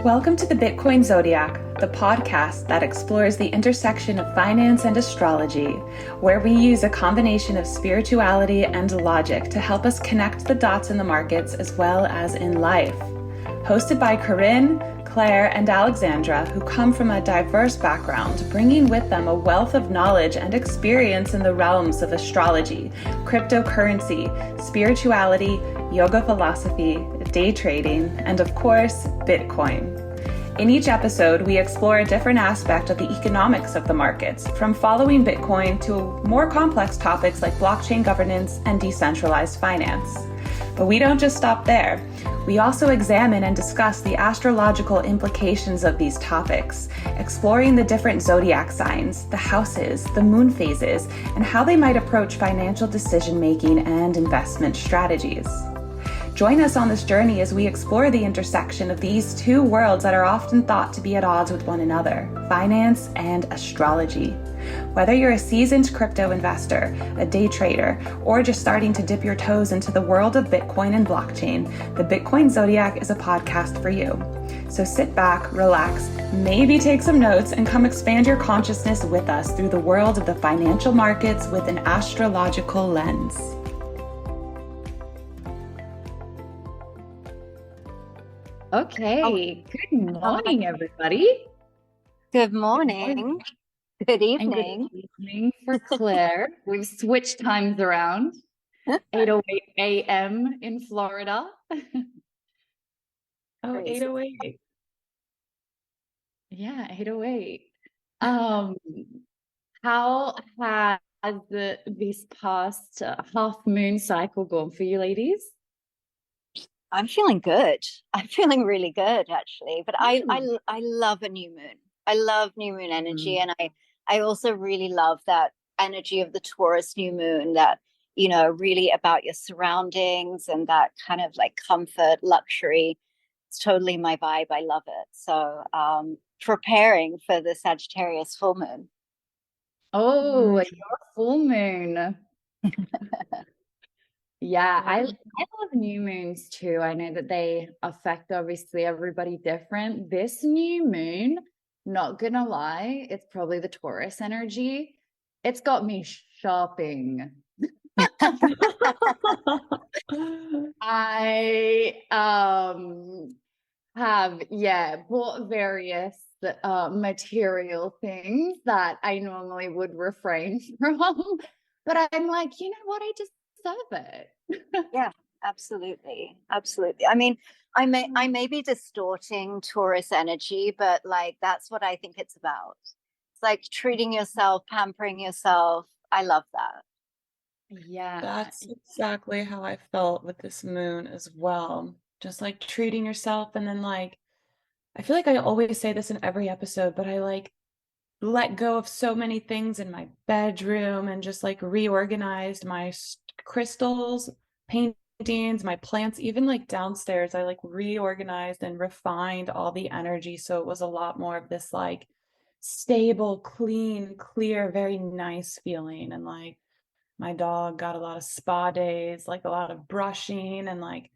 Welcome to the Bitcoin Zodiac, the podcast that explores the intersection of finance and astrology, where we use a combination of spirituality and logic to help us connect the dots in the markets as well as in life. Hosted by Corinne, Claire, and Alexandra, who come from a diverse background, bringing with them a wealth of knowledge and experience in the realms of astrology, cryptocurrency, spirituality, yoga philosophy, day trading, and of course, Bitcoin. In each episode, we explore a different aspect of the economics of the markets, from following Bitcoin to more complex topics like blockchain governance and decentralized finance. But we don't just stop there. We also examine and discuss the astrological implications of these topics, exploring the different zodiac signs, the houses, the moon phases, and how they might approach financial decision-making and investment strategies. Join us on this journey as we explore the intersection of these two worlds that are often thought to be at odds with one another, finance and astrology. Whether you're a seasoned crypto investor, a day trader, or just starting to dip your toes into the world of Bitcoin and blockchain, the Bitcoin Zodiac is a podcast for you. So sit back, relax, maybe take some notes, and come expand your consciousness with us through the world of the financial markets with an astrological lens. Okay, good morning, everybody. Good morning. Good evening. And good evening for Claire. We've switched times around. 8:08 a.m. in Florida. Oh, 8:08. Yeah, 8:08. How has this past half moon cycle gone for you ladies? I'm feeling good. I'm feeling really good, actually. But I love a new moon. I love new moon energy, and I also really love that energy of the Taurus new moon. That really about your surroundings and that kind of like comfort, luxury. It's totally my vibe. I love it. So, preparing for the Sagittarius full moon. Oh, your full moon. Yeah, I love new moons too. I know that they affect obviously everybody different. This new moon, not gonna lie, it's probably the Taurus energy. It's got me shopping. I have bought various material things that I normally would refrain from. But I'm like, you know what? I deserve it. Yeah, absolutely. Absolutely. I mean, I may be distorting Taurus energy, but like that's what I think it's about. It's like treating yourself, pampering yourself. I love that. Yeah. That's exactly how I felt with this moon as well. Just like treating yourself, and then like I feel like I always say this in every episode, but I like let go of so many things in my bedroom and just like reorganized my crystals, paintings, my plants, even like downstairs. I like reorganized and refined all the energy. So it was a lot more of this like stable, clean, clear, very nice feeling. And like my dog got a lot of spa days, like a lot of brushing, and like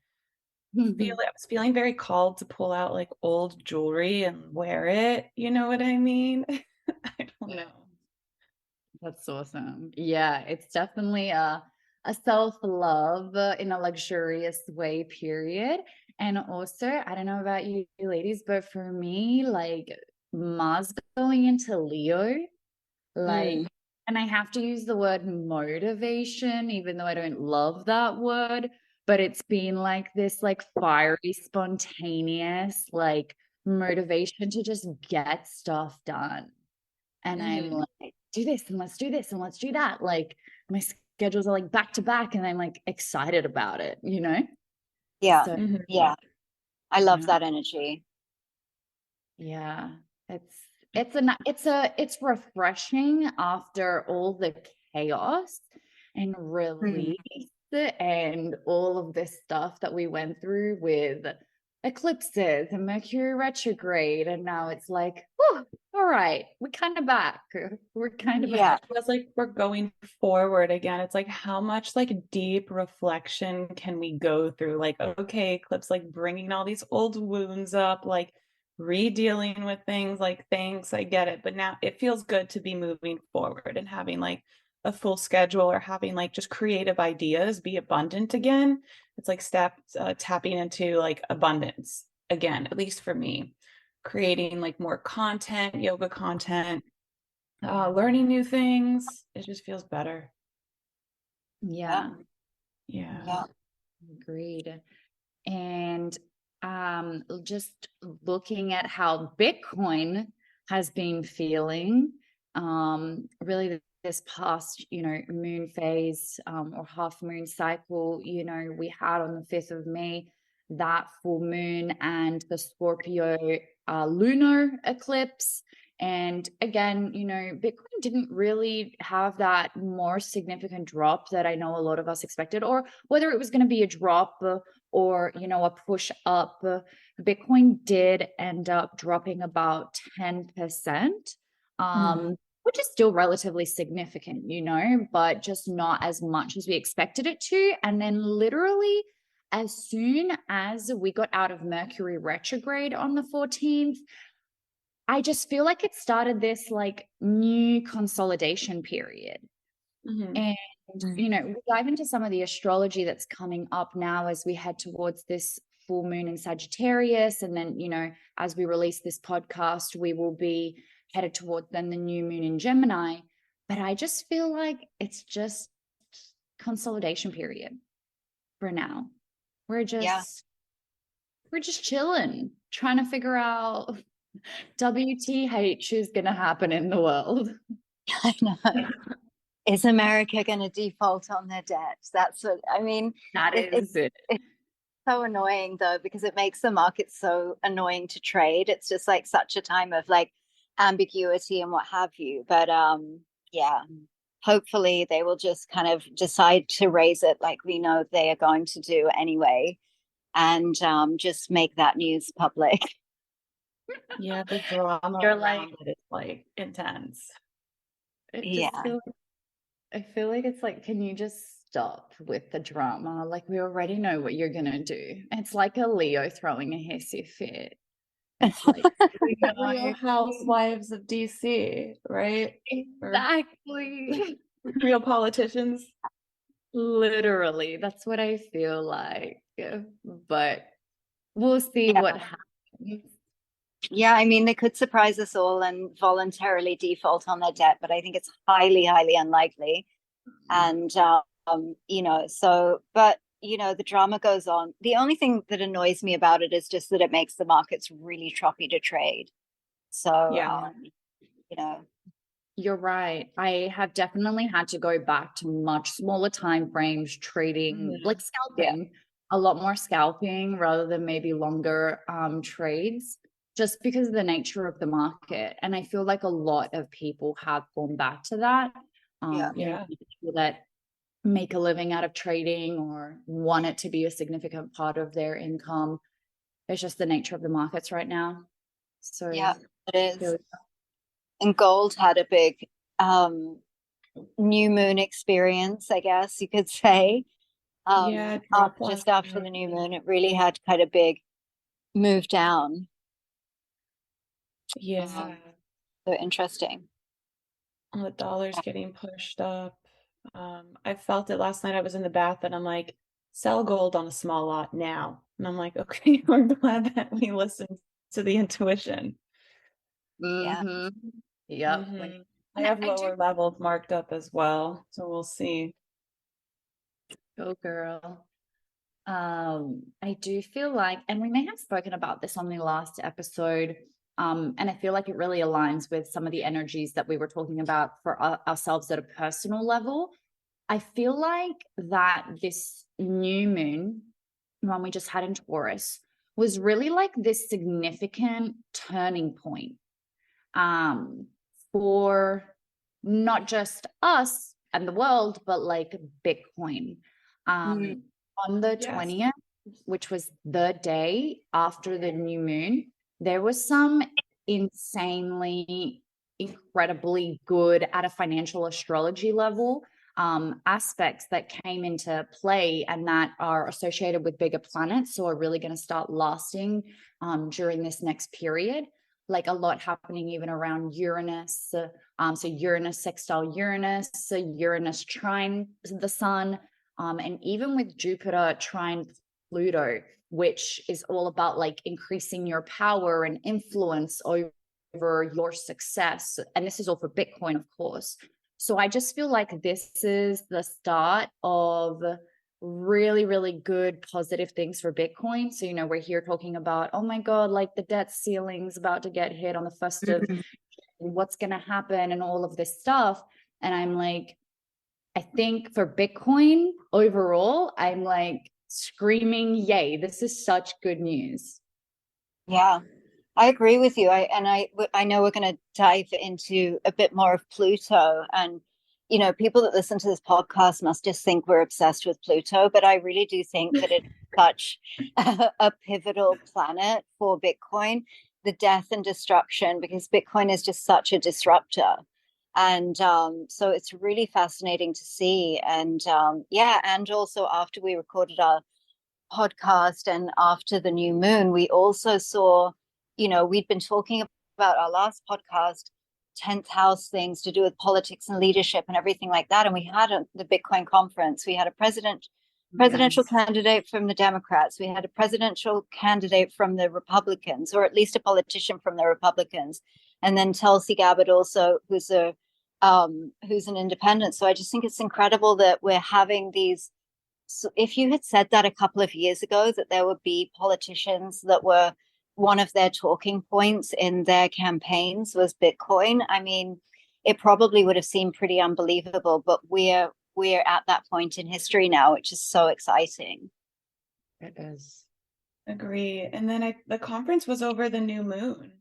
I was feeling very called to pull out like old jewelry and wear it. You know what I mean? I don't know. That's awesome. Yeah, it's definitely a self-love in a luxurious way, period. And also, I don't know about you ladies, but for me, like Mars going into Leo, like, and I have to use the word motivation, even though I don't love that word, but it's been like this like fiery, spontaneous, like motivation to just get stuff done. And I'm like, do this and let's do this and let's do that. Like my schedules are like back to back, and I'm like excited about it, you know? Yeah. So, yeah. I love that energy. Yeah. It's refreshing after all the chaos and release and all of this stuff that we went through with eclipses and Mercury retrograde, and now it's like, whew, all right, we're kind of back. We're kind of back. It's like we're going forward again. It's like how much like deep reflection can we go through? Like, okay, eclipse, like bringing all these old wounds up, like re-dealing with things, like, thanks, I get it, but now it feels good to be moving forward and having, like, a full schedule, or having, like, just creative ideas be abundant again. It's like tapping into, like, abundance again, at least for me. Creating, like, more content, yoga content, learning new things. It just feels better. Yeah, Yeah. agreed. And just looking at how Bitcoin has been feeling, really this past, moon phase, or half moon cycle, we had on the 5th of May that full moon and the Scorpio lunar eclipse. And again, Bitcoin didn't really have that more significant drop that I know a lot of us expected, or whether it was going to be a drop or a push up. Bitcoin did end up dropping about 10%, which is still relatively significant, but just not as much as we expected it to. And then literally as soon as we got out of Mercury retrograde on the 14th, I just feel like it started this like new consolidation period. And, we dive into some of the astrology that's coming up now as we head towards this full moon in Sagittarius. And then, as we release this podcast, we will be headed towards then the new moon in Gemini. But I just feel like it's just consolidation period for now. We're just chilling, trying to figure out WTH is going to happen in the world. I know. Is America going to default on their debt? That's what I mean. It's so annoying though, because it makes the market so annoying to trade. It's just like such a time of like ambiguity and what have you. But hopefully they will just kind of decide to raise it like we know they are going to do anyway, and just make that news public. Yeah, the drama around it is like intense. I feel like it's like, can you just stop with the drama? Like, we already know what you're gonna do. It's like a Leo throwing a hissy fit. It's like Real Housewives of DC, right? Exactly. Real politicians. Literally, that's what I feel like. But we'll see what happens. Yeah, I mean, they could surprise us all and voluntarily default on their debt, but I think it's highly, highly unlikely. And, but, the drama goes on. The only thing that annoys me about it is just that it makes the markets really choppy to trade. So, You're right. I have definitely had to go back to much smaller time frames, trading, like scalping, a lot more scalping rather than maybe longer trades, just because of the nature of the market. And I feel like a lot of people have gone back to that. People that make a living out of trading or want it to be a significant part of their income. It's just the nature of the markets right now. So yeah, it is. And gold had a big new moon experience, I guess you could say. Just after the new moon, it really had quite a big move down. Yeah. So interesting. The dollar's getting pushed up. I felt it last night. I was in the bath and I'm like, sell gold on a small lot now. And I'm like, okay, we're glad that we listened to the intuition. Yep. I have lower levels marked up as well, so we'll see. Go girl. I do feel like, and we may have spoken about this on the last episode, and I feel like it really aligns with some of the energies that we were talking about for ourselves at a personal level. I feel like that this new moon, one we just had in Taurus, was really like this significant turning point for not just us and the world, but like Bitcoin. On the 20th, which was the day after the new moon, there was some insanely, incredibly good at a financial astrology level aspects that came into play and that are associated with bigger planets, so are really going to start lasting during this next period. Like a lot happening even around Uranus. So Uranus sextile Uranus, so Uranus trine the sun, and even with Jupiter trine Pluto, which is all about like increasing your power and influence over your success. And this is all for Bitcoin, of course. So I just feel like this is the start of really, really good positive things for Bitcoin. So, we're here talking about, oh my God, like the debt ceiling's about to get hit on the 1st of what's going to happen and all of this stuff. And I'm like, I think for Bitcoin overall, I'm like screaming, yay, this is such good news. Yeah, I agree with you. I know we're going to dive into a bit more of Pluto, and people that listen to this podcast must just think we're obsessed with Pluto, but I really do think that it's such a pivotal planet for Bitcoin, the death and destruction, because Bitcoin is just such a disruptor. And so it's really fascinating to see. And and also after we recorded our podcast and after the new moon, we also saw, we'd been talking about our last podcast, 10th house things to do with politics and leadership and everything like that. And we had the Bitcoin conference. We had a presidential candidate from the Democrats. We had a presidential candidate from the Republicans, or at least a politician from the Republicans. And then Tulsi Gabbard also, who's an independent. So I just think it's incredible that we're having these. So if you had said that a couple of years ago, that there would be politicians that were one of their talking points in their campaigns was Bitcoin, I mean, it probably would have seemed pretty unbelievable, but we're at that point in history now, which is so exciting. It is. Agree. And then the conference was over the new moon.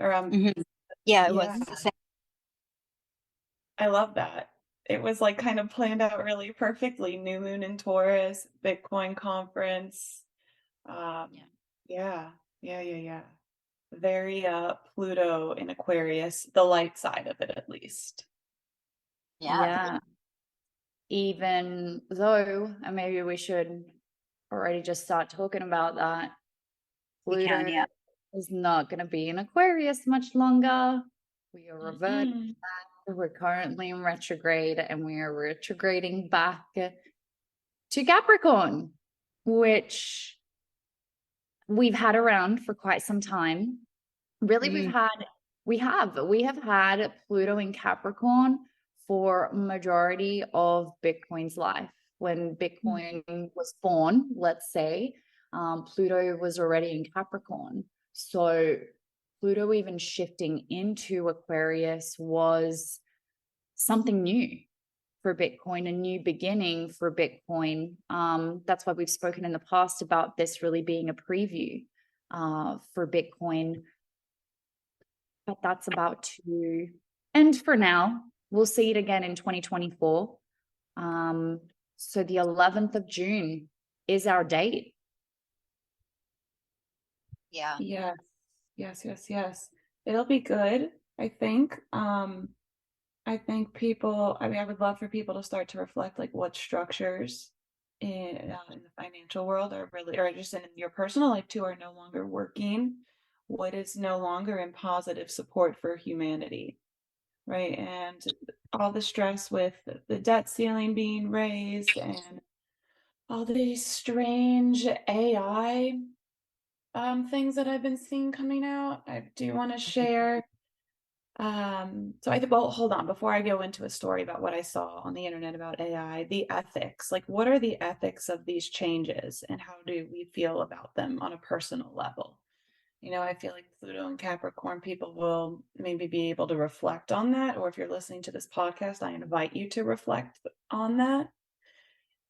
Or Yeah, it was the same. I love that. It was like kind of planned out really perfectly. New moon in Taurus, Bitcoin conference. Yeah. Very Pluto in Aquarius, the light side of it at least. Yeah. Even though, and maybe we should already just start talking about that. Pluto is not going to be in Aquarius much longer. We are reverting back. We're currently in retrograde, and we are retrograding back to Capricorn, which we've had around for quite some time. Really, we have had Pluto in Capricorn for majority of Bitcoin's life. When Bitcoin was born, let's say, Pluto was already in Capricorn. So Pluto even shifting into Aquarius was something new for Bitcoin, a new beginning for Bitcoin. That's why we've spoken in the past about this really being a preview for Bitcoin. But that's about to end for now. We'll see it again in 2024. So the 11th of June is our date. Yeah. Yes. It'll be good, I think. I think I would love for people to start to reflect like what structures in the financial world are really, or just in your personal life too, are no longer working. What is no longer in positive support for humanity, right? And all the stress with the debt ceiling being raised and all these strange AI things that I've been seeing coming out. I do want to share. Well, hold on, before I go into a story about what I saw on the internet about AI, the ethics, like what are the ethics of these changes and how do we feel about them on a personal level? I feel like Pluto and Capricorn people will maybe be able to reflect on that, or if you're listening to this podcast, I invite you to reflect on that.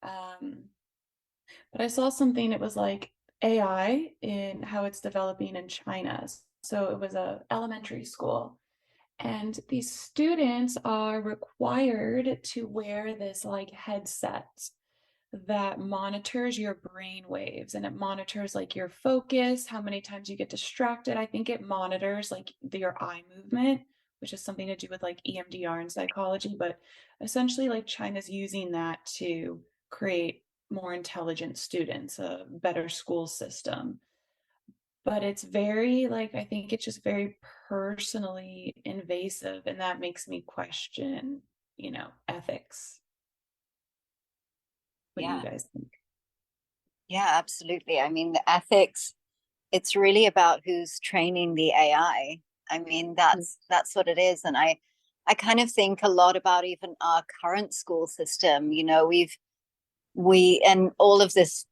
But I saw something, it was like AI in how it's developing in China. So it was a elementary school. And these students are required to wear this like headset that monitors your brain waves, and it monitors like your focus, how many times you get distracted. I think it monitors like your eye movement, which is something to do with like EMDR and psychology, but essentially like China's using that to create more intelligent students, a better school system. But it's very like, I think it's just very personally invasive, and that makes me question, ethics. What do you Yeah. guys think? Yeah, absolutely. I mean, the ethics, it's really about who's training the AI. I mean, that's what it is. And I kind of think a lot about even our current school system. We and all of this,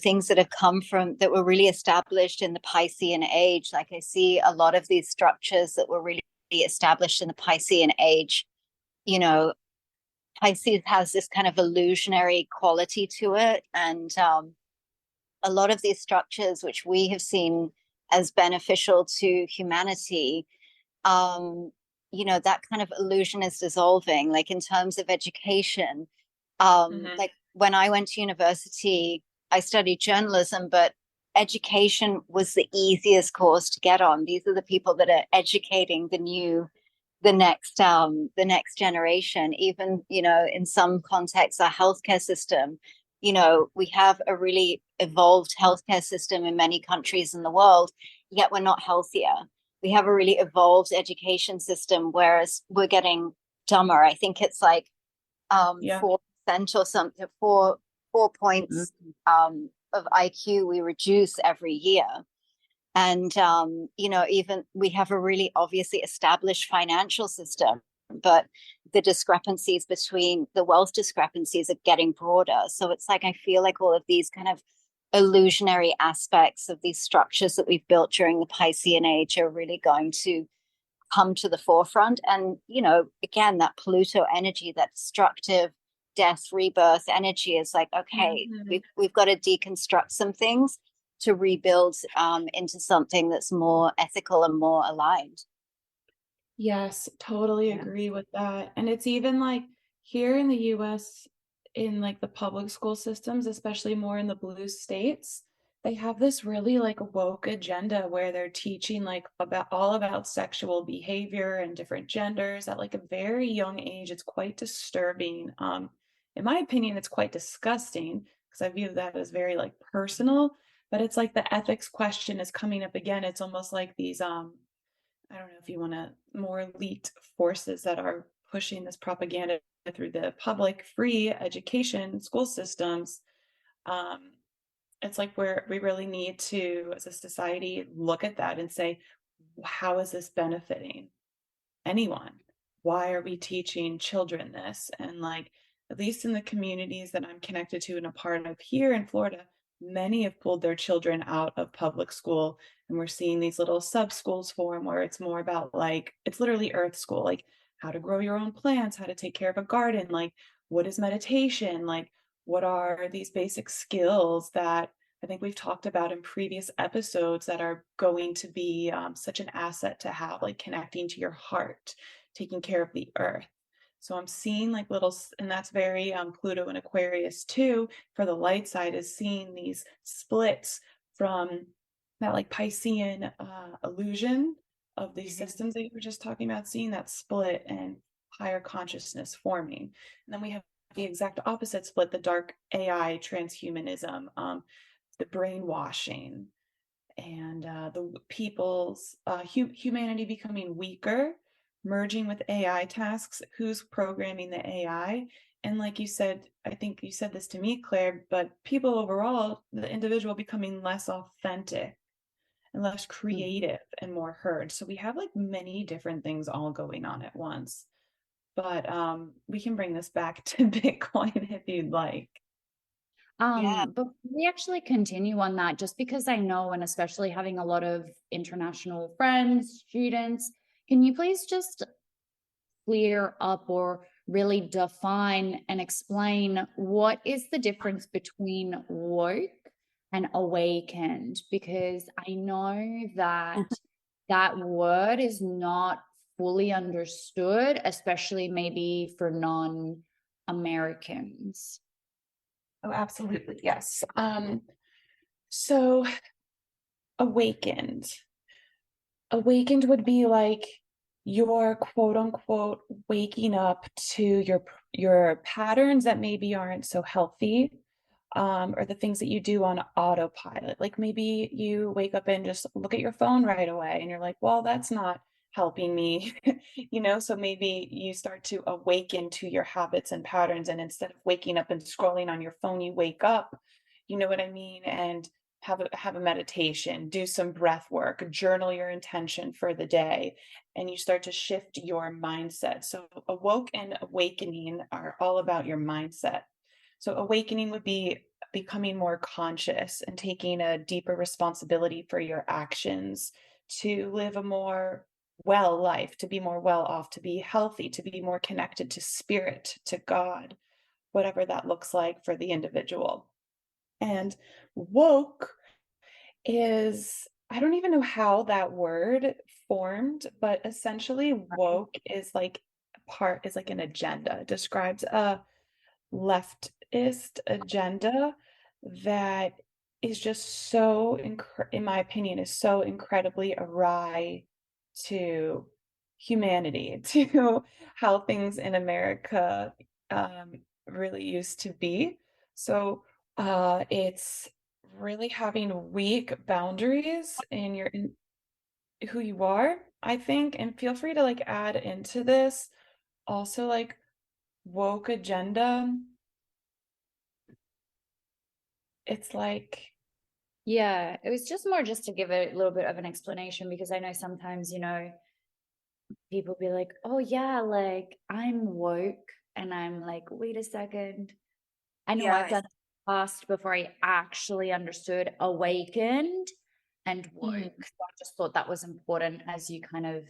things that have come from that were really established in the Piscean age. Like I see a lot of these structures that were really established in the Piscean age. You know, Pisces has this kind of illusionary quality to it, and a lot of these structures, which we have seen as beneficial to humanity, that kind of illusion is dissolving. Like in terms of education, like when I went to university, I studied journalism, but education was the easiest course to get on. These are the people that are educating the next generation. Even, in some contexts, our healthcare system, we have a really evolved healthcare system in many countries in the world, yet we're not healthier. We have a really evolved education system, whereas we're getting dumber. I think it's like 4% or something, four points of IQ we reduce every year. And even we have a really obviously established financial system, but the discrepancies between the wealth discrepancies are getting broader. So it's like I feel like all of these kind of illusionary aspects of these structures that we've built during the Piscean age are really going to come to the forefront. And again, that Pluto energy, that destructive death rebirth energy is like, okay, we've got to deconstruct some things to rebuild into something that's more ethical and more aligned. Yes, totally agree with that. And it's even like here in the US, in like the public school systems, especially more in the blue states, they have this really like woke agenda where they're teaching like about sexual behavior and different genders at like a very young age. It's quite disturbing. In my opinion, it's quite disgusting because I view that as very like personal, but it's like the ethics question is coming up again. It's almost like these I don't know if you want to more elite forces that are pushing this propaganda through the public free education school systems. Um, it's like we really need to, as a society, look at that and say, how is this benefiting anyone? Why are we teaching children this? And like, at least in the communities that I'm connected to and a part of here in Florida, many have pulled their children out of public school. And we're seeing these little sub schools form where it's more about like, it's literally earth school, like how to grow your own plants, how to take care of a garden, like what is meditation, like what are these basic skills that I think we've talked about in previous episodes that are going to be such an asset to have, like connecting to your heart, taking care of the earth. So I'm seeing like little, and that's very Pluto and Aquarius too. For the light side, is seeing these splits from that like Piscean illusion of these systems that you were just talking about, seeing that split and higher consciousness forming. And then we have the exact opposite split, the dark AI transhumanism, the brainwashing, and the people's humanity becoming weaker, merging with AI tasks. Who's programming the AI? And like you said, I think you said this to me, Claire, but people overall, the individual becoming less authentic and less creative and more heard. So we have like many different things all going on at once. But we can bring this back to Bitcoin if you'd like. But we actually continue on that just because I know, and especially having a lot of international friends, students, can you please just clear up or really define and explain what is the difference between woke and awakened? Because I know that that word is not fully understood, especially maybe for non-Americans. Oh, absolutely. Yes. So awakened. Awakened would be like you're quote unquote waking up to your patterns that maybe aren't so healthy, or the things that you do on autopilot. Like maybe you wake up and just look at your phone right away and you're like, well, that's not helping me, so maybe you start to awaken to your habits and patterns. And instead of waking up and scrolling on your phone, you wake up, you know what I mean? And have a meditation, do some breath work, journal your intention for the day, and you start to shift your mindset. So awoke and awakening are all about your mindset. So awakening would be becoming more conscious and taking a deeper responsibility for your actions to live a more well life, to be more well off, to be healthy, to be more connected to spirit, to God, whatever that looks like for the individual. And woke is, I don't even know how that word formed, but essentially woke is like is like an agenda. It describes a leftist agenda that is just so in my opinion, is so incredibly awry to humanity, to how things in America um, really used to be. So it's really having weak boundaries in who you are, I think. And feel free to like add into this also, like woke agenda. It's like, Yeah, it was just more just to give a little bit of an explanation, because I know sometimes, people be like, oh yeah, like I'm woke. And I'm like, wait a second. I know I've Yeah. done the past before I actually understood awakened and woke. mhm. So I just thought that was important as you kind of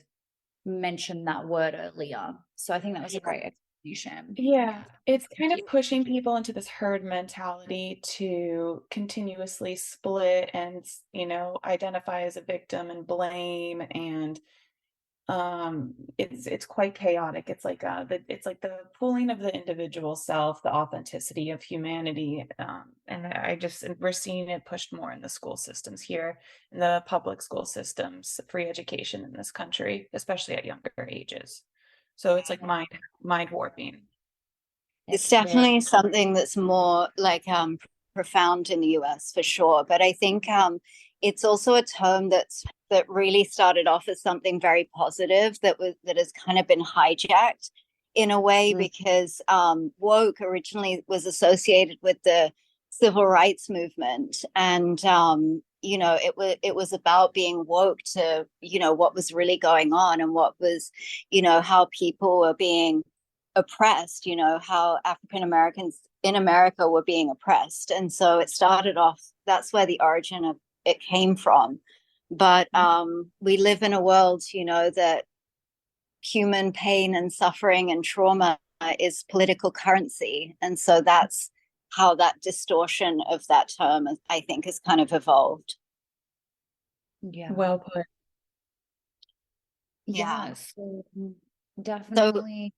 mentioned that word earlier. So I think that was a great explanation. Yeah, it's kind of pushing people into this herd mentality to continuously split and, identify as a victim and blame. And it's quite chaotic. It's like it's like the pulling of the individual self, the authenticity of humanity. And we're seeing it pushed more in the school systems here, in the public school systems, free education in this country, especially at younger ages. So it's like mind warping. It's It's very, definitely something that's more like profound in the US for sure. But I think it's also a term that really started off as something very positive that has kind of been hijacked in a way, because woke originally was associated with the civil rights movement, and it was about being woke to what was really going on, and what was how people were being oppressed, how African Americans in America were being oppressed. And so it started off, that's where the origin of it came from. But we live in a world, that human pain and suffering and trauma is political currency. And so that's how that distortion of that term, I think, has kind of evolved. yeah. Well put. Yeah. So So definitely.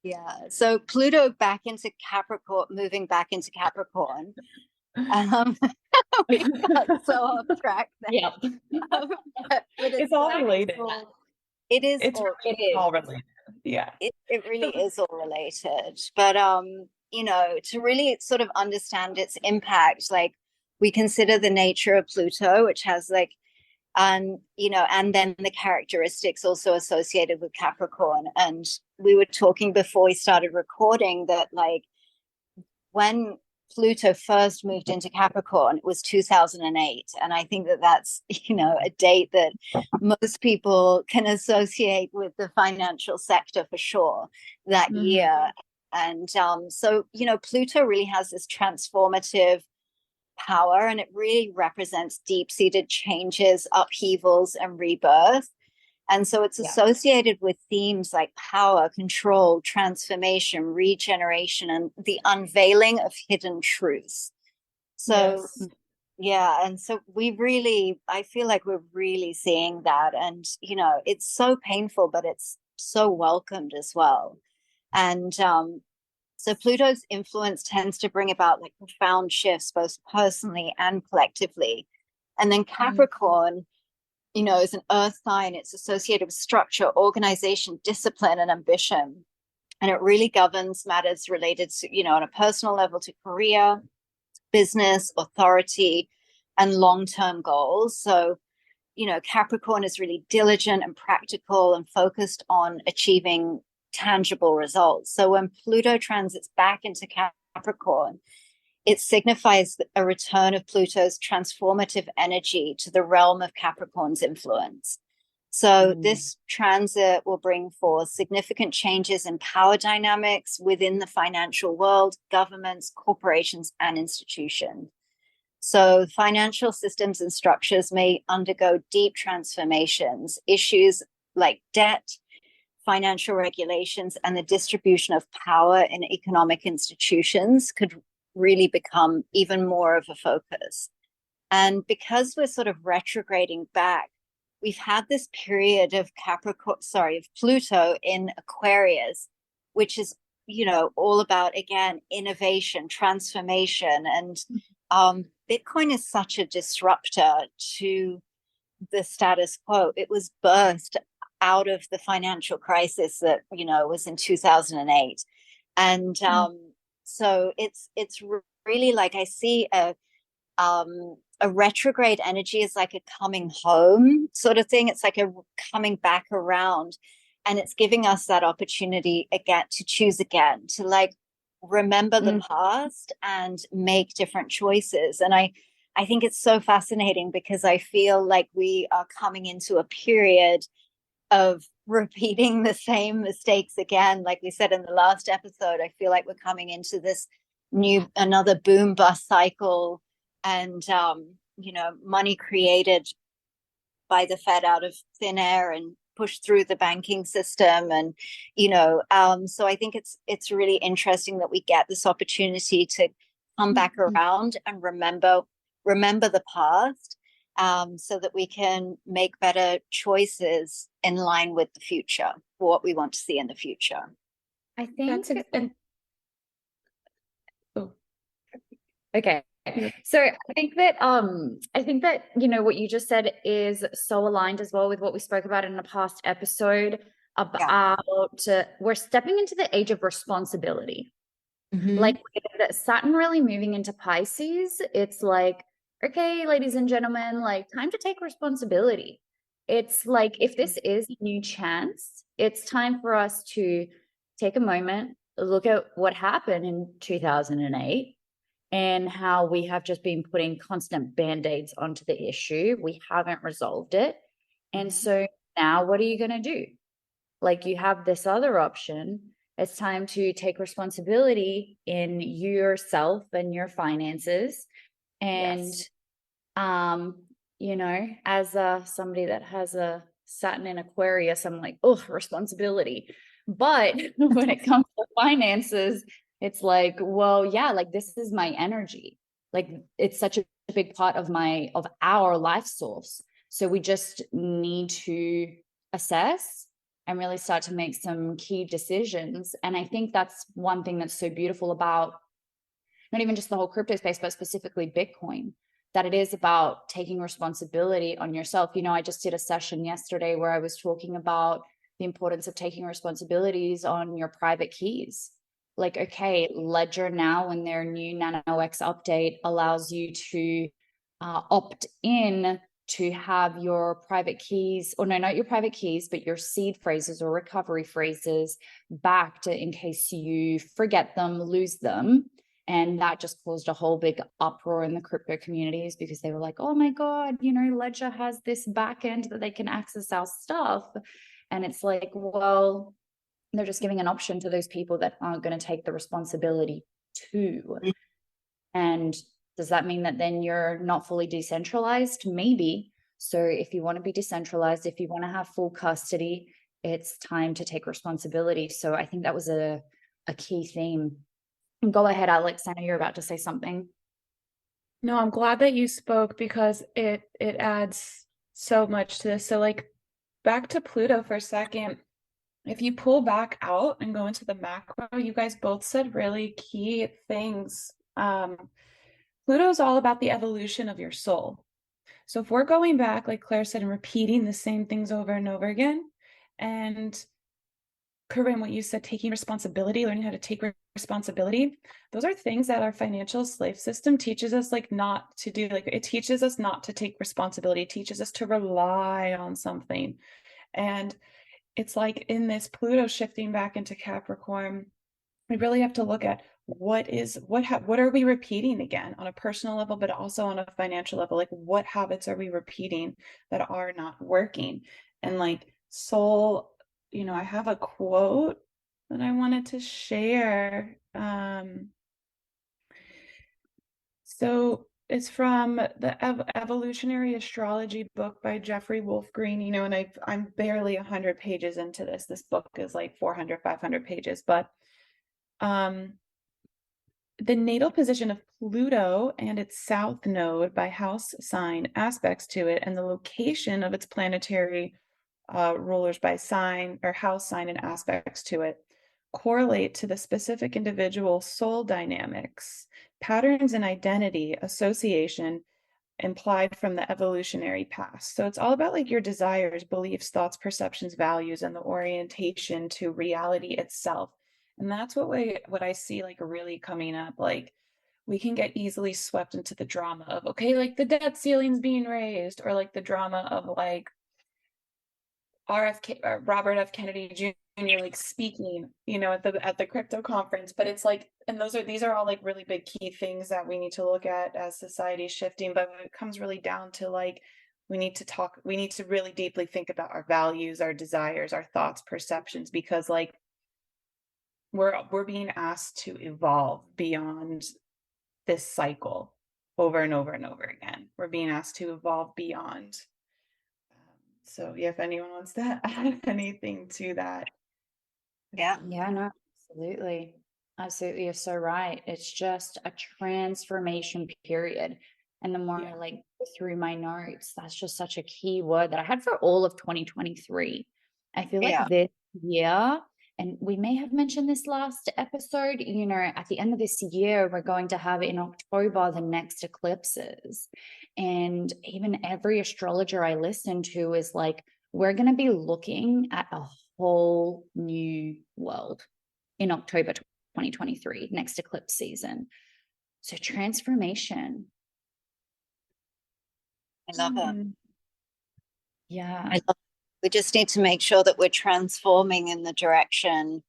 yeah. So Pluto back into Capricorn, moving back into Capricorn. Um, we got so off track there. Yep. But It's all related. it is It's all really It is. all related. Yeah. it really So is all related. But to really sort of understand its impact, like we consider the nature of Pluto, which has like and then the characteristics also associated with Capricorn. And we were talking before we started recording that, like, when Pluto first moved into Capricorn, it was 2008. And I think that that's, a date that most people can associate with the financial sector for sure, that year. And so, Pluto really has this transformative power, and it really represents deep-seated changes, upheavals, and rebirth. And so it's associated with themes like power, control, transformation, regeneration, and the unveiling of hidden truths. So, yes. yeah. And so I feel like we're really seeing that. And, it's so painful, but it's so welcomed as well. And so Pluto's influence tends to bring about like profound shifts, both personally and collectively. And then Capricorn is an earth sign. It's associated with structure, organization, discipline, and ambition. And it really governs matters related to, on a personal level, to career, business, authority, and long-term goals. So, Capricorn is really diligent and practical and focused on achieving tangible results. So when Pluto transits back into Capricorn, it signifies a return of Pluto's transformative energy to the realm of Capricorn's influence. So this transit will bring forth significant changes in power dynamics within the financial world, governments, corporations, and institutions. So financial systems and structures may undergo deep transformations. Issues like debt, financial regulations, and the distribution of power in economic institutions could really become even more of a focus. And because we're sort of retrograding back, we've had this period of Pluto in Aquarius, which is, all about, again, innovation, transformation. And Bitcoin is such a disruptor to the status quo. It was birthed out of the financial crisis that, was in 2008. And so it's really like, I see a retrograde energy is like a coming home sort of thing. It's like a coming back around, and it's giving us that opportunity again to choose again, to like remember the past and make different choices. And I think it's so fascinating because I feel like we are coming into a period of repeating the same mistakes again. Like we said in the last episode, I feel like we're coming into this another boom bust cycle, and money created by the Fed out of thin air and pushed through the banking system. And so I think it's really interesting that we get this opportunity to come back around and remember the past, so that we can make better choices in line with the future, for what we want to see in the future. I think okay. So I think that what you just said is so aligned as well with what we spoke about in the past episode about we're stepping into the age of responsibility. Like with Saturn really moving into Pisces, it's like, okay, ladies and gentlemen, like time to take responsibility. It's like, if this is a new chance, it's time for us to take a moment, look at what happened in 2008 and how we have just been putting constant band-aids onto the issue. We haven't resolved it. And so now what are you going to do? Like, you have this other option. It's time to take responsibility in yourself and your finances. And, as somebody that has a Saturn in Aquarius, I'm like, oh, responsibility. But when it comes to finances, it's like, well, yeah, like this is my energy. Like it's such a big part of our life source. So we just need to assess and really start to make some key decisions. And I think that's one thing that's so beautiful about not even just the whole crypto space, but specifically Bitcoin, that it is about taking responsibility on yourself. I just did a session yesterday where I was talking about the importance of taking responsibilities on your private keys. Like, okay, Ledger now in their new Nano X update allows you to opt in to have your private keys, or no, not your private keys, but your seed phrases or recovery phrases backed in case you forget them, lose them. And that just caused a whole big uproar in the crypto communities because they were like, oh my God, Ledger has this back end that they can access our stuff. And it's like, well, they're just giving an option to those people that aren't going to take the responsibility too. And does that mean that then you're not fully decentralized? Maybe. So if you want to be decentralized, if you want to have full custody, it's time to take responsibility. So I think that was a key theme. Go ahead, Alex. I know you're about to say something. No, I'm glad that you spoke because it adds so much to this. So like back to Pluto for a second. If you pull back out and go into the macro, you guys both said really key things. Pluto's all about the evolution of your soul. So if we're going back, like Claire said, and repeating the same things over and over again, and Corinne, what you said, taking responsibility, learning how to take responsibility, those are things that our financial slave system teaches us like not to do. Like it teaches us not to take responsibility, it teaches us to rely on something. And it's like in this Pluto shifting back into Capricorn, we really have to look at what are we repeating again on a personal level, but also on a financial level. Like what habits are we repeating that are not working? And like soul, I have a quote that I wanted to share. So it's from the Evolutionary Astrology book by Jeffrey Wolf Green, and I'm barely 100 pages into this. This book is like 400, 500 pages, but the natal position of Pluto and its south node by house sign aspects to it, and the location of its planetary rulers by sign or house sign and aspects to it correlate to the specific individual soul dynamics, patterns and identity association implied from the evolutionary past. So it's all about like your desires, beliefs, thoughts, perceptions, values, and the orientation to reality itself. And that's what I see like really coming up. Like we can get easily swept into the drama of, okay, like the debt ceiling's being raised, or like the drama of like Robert F. Kennedy Jr. like speaking, at the crypto conference. But it's like, and these are all like really big key things that we need to look at as society is shifting. But when it comes really down to like, we need to really deeply think about our values, our desires, our thoughts, perceptions, because like we're being asked to evolve beyond this cycle over and over and over again. We're being asked to evolve beyond. So yeah, if anyone wants to add anything to that. Yeah, no, absolutely. Absolutely. You're so right. It's just a transformation period. And the more I like go through my notes, that's just such a key word that I had for all of 2023. I feel like this year, and we may have mentioned this last episode, at the end of this year, we're going to have in October the next eclipses. And even every astrologer I listen to is like, we're going to be looking at a whole new world in October 2023, next eclipse season. So transformation. I love it. Yeah. We just need to make sure that we're transforming in the direction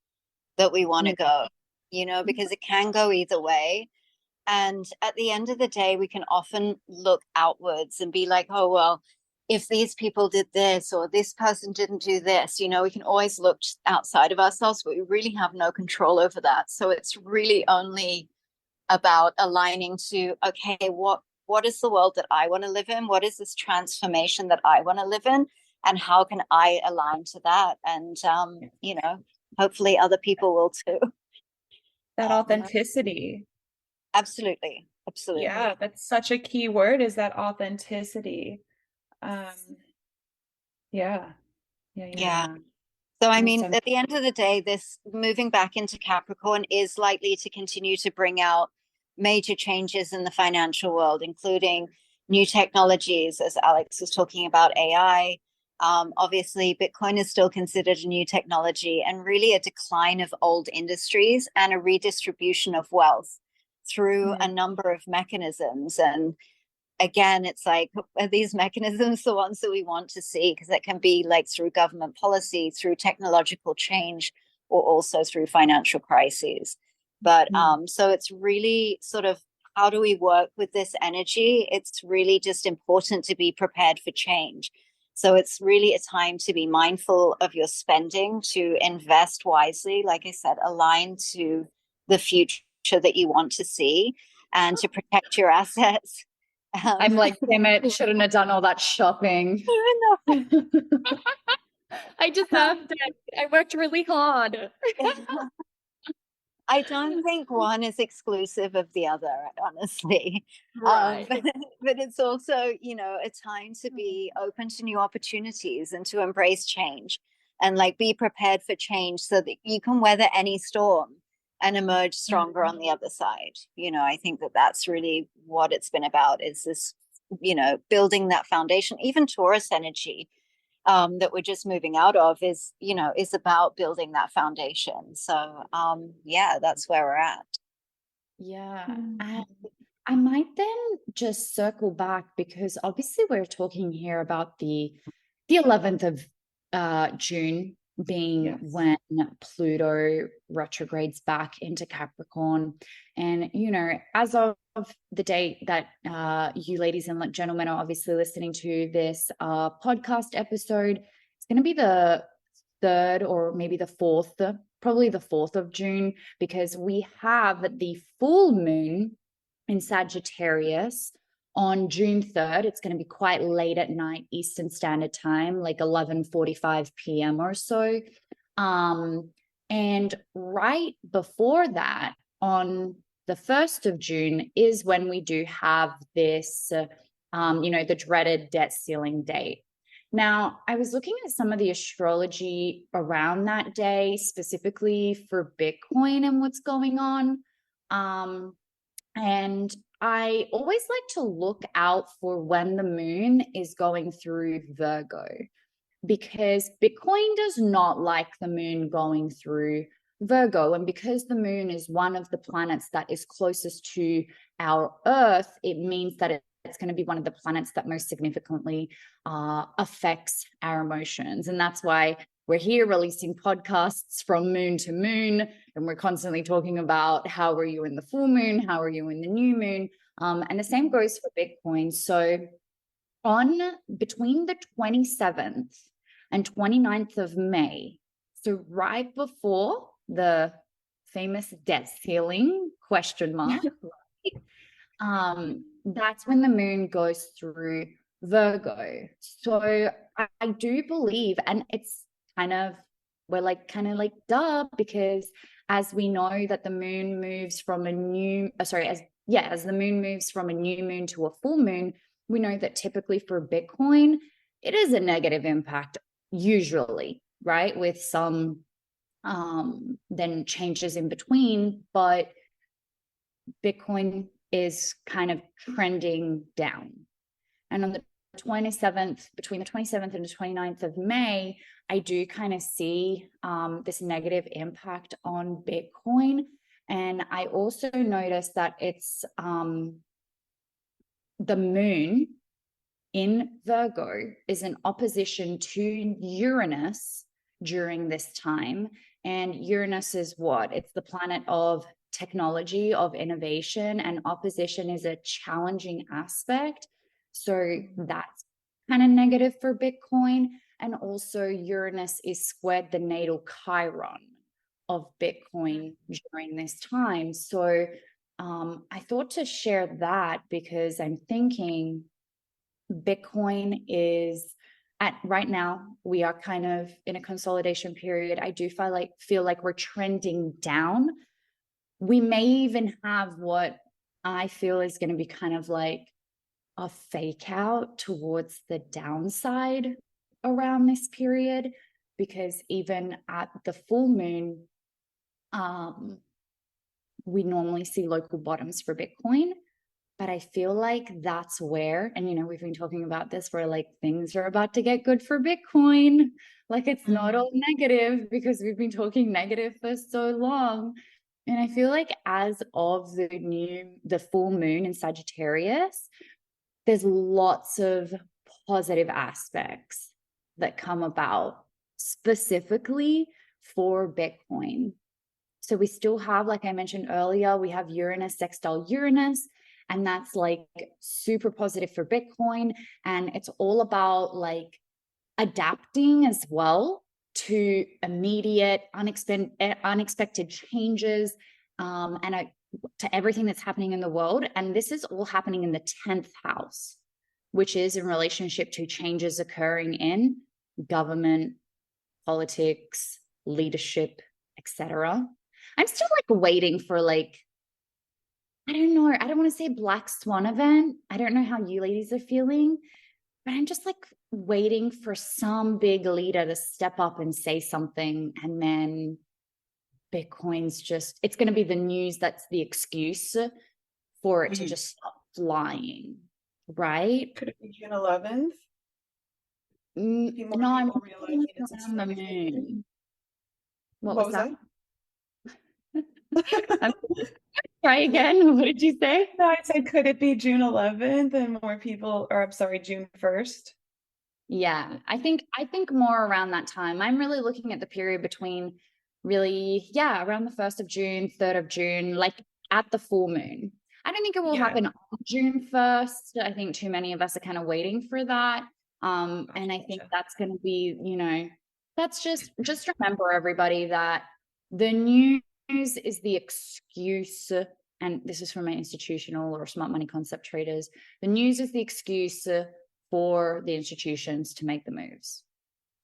that we want to go, because it can go either way. And at the end of the day, we can often look outwards and be like, oh, well, if these people did this or this person didn't do this, we can always look outside of ourselves, but we really have no control over that. So it's really only about aligning to, okay, what is the world that I want to live in? What is this transformation that I want to live in? And how can I align to that? And, hopefully other people will too. That authenticity. Absolutely. Absolutely. Yeah, that's such a key word, is that authenticity. Yeah. So, I mean, at the end of the day, this moving back into Capricorn is likely to continue to bring out major changes in the financial world, including new technologies, as Alex was talking about, AI. Obviously, Bitcoin is still considered a new technology, and really a decline of old industries and a redistribution of wealth through a number of mechanisms. And again, it's like, are these mechanisms the ones that we want to see? Because that can be like through government policy, through technological change, or also through financial crises. But so it's really sort of, how do we work with this energy? It's really just important to be prepared for change. So it's really a time to be mindful of your spending, to invest wisely, like I said, align to the future that you want to see, and to protect your assets. I'm like, damn it, shouldn't have done all that shopping. I deserved it. I worked really hard. I don't think one is exclusive of the other, honestly. Right. But it's also, a time to be open to new opportunities and to embrace change, and like be prepared for change so that you can weather any storm and emerge stronger on the other side. I think that that's really what it's been about, is this building that foundation. Even Taurus energy that we're just moving out of is about building that foundation. So yeah, that's where we're at. Yeah. And I might then just circle back, because obviously we're talking here about the 11th of June being when Pluto retrogrades back into Capricorn. And, as of the date that you ladies and gentlemen are obviously listening to this podcast episode, it's going to be the 3rd or maybe the 4th, probably the 4th of June, because we have the full moon in Sagittarius on June 3rd. It's going to be quite late at night, Eastern Standard Time, like 11:45 p.m. or so. And right before that, on the 1st of June, is when we do have this, the dreaded debt ceiling date. Now, I was looking at some of the astrology around that day, specifically for Bitcoin and what's going on. And I always like to look out for when the moon is going through Virgo, because Bitcoin does not like the moon going through Virgo. And because the moon is one of the planets that is closest to our Earth, it means that it's going to be one of the planets that most significantly affects our emotions. And that's why we're here releasing podcasts from moon to moon, and we're constantly talking about how are you in the full moon, how are you in the new moon, and the same goes for Bitcoin. So between the 27th and 29th of May, so right before the famous debt ceiling question mark, that's when the moon goes through Virgo. So I do believe, and it's we're like duh, because as we know that the moon moves from a new, as the moon moves from a new moon to a full moon, we know that typically for Bitcoin, it is a negative impact usually, right? With some then changes in between, but Bitcoin is kind of trending down. And on the 27th, between the 27th and the 29th of May, I do kind of see this negative impact on Bitcoin. And I also noticed that it's the moon in Virgo is in opposition to Uranus during this time. And Uranus is what? It's the planet of technology, of innovation, and opposition is a challenging aspect. So that's kind of negative for Bitcoin. And also Uranus is squared the natal Chiron of Bitcoin during this time. So I thought to share that because I'm thinking Bitcoin is right now, we are kind of in a consolidation period. I do feel like we're trending down. We may even have what I feel is going to be kind of like a fake out towards the downside around this period, because even at the full moon, we normally see local bottoms for Bitcoin. But I feel like that's where, and we've been talking about this, where like things are about to get good for Bitcoin. Like it's not all negative, because we've been talking negative for so long. And I feel like as of the full moon in Sagittarius, there's lots of positive aspects that come about specifically for Bitcoin. So we still have, like I mentioned earlier, we have Uranus sextile Uranus, and that's like super positive for Bitcoin. And it's all about like adapting as well to immediate, unexpected changes, and to everything that's happening in the world. And this is all happening in the 10th house, which is in relationship to changes occurring in government, politics, leadership, etc. I'm still like waiting for like, I don't know, I don't want to say black swan event. I don't know how you ladies are feeling, but I'm just like waiting for some big leader to step up and say something, and then Bitcoin's it's going to be the news that's the excuse for it to just stop flying. right? Could it be June 11th? Be more No, I'm people realizing it's a around the significant. moon. What What was was that? that? Try again. What did you say? No, I said, could it be June 11th and more people, or I'm sorry, June 1st? Yeah, I think more around that time. I'm really looking at the period between really, yeah, around the 1st of June, 3rd of June, like at the full moon. I don't think it will Yeah. happen on June 1st. I think too many of us are kind of waiting for that. And I think Gotcha. that's going to be, that's just remember everybody that the news is the excuse, and this is from my institutional or smart money concept traders. The news is the excuse for the institutions to make the moves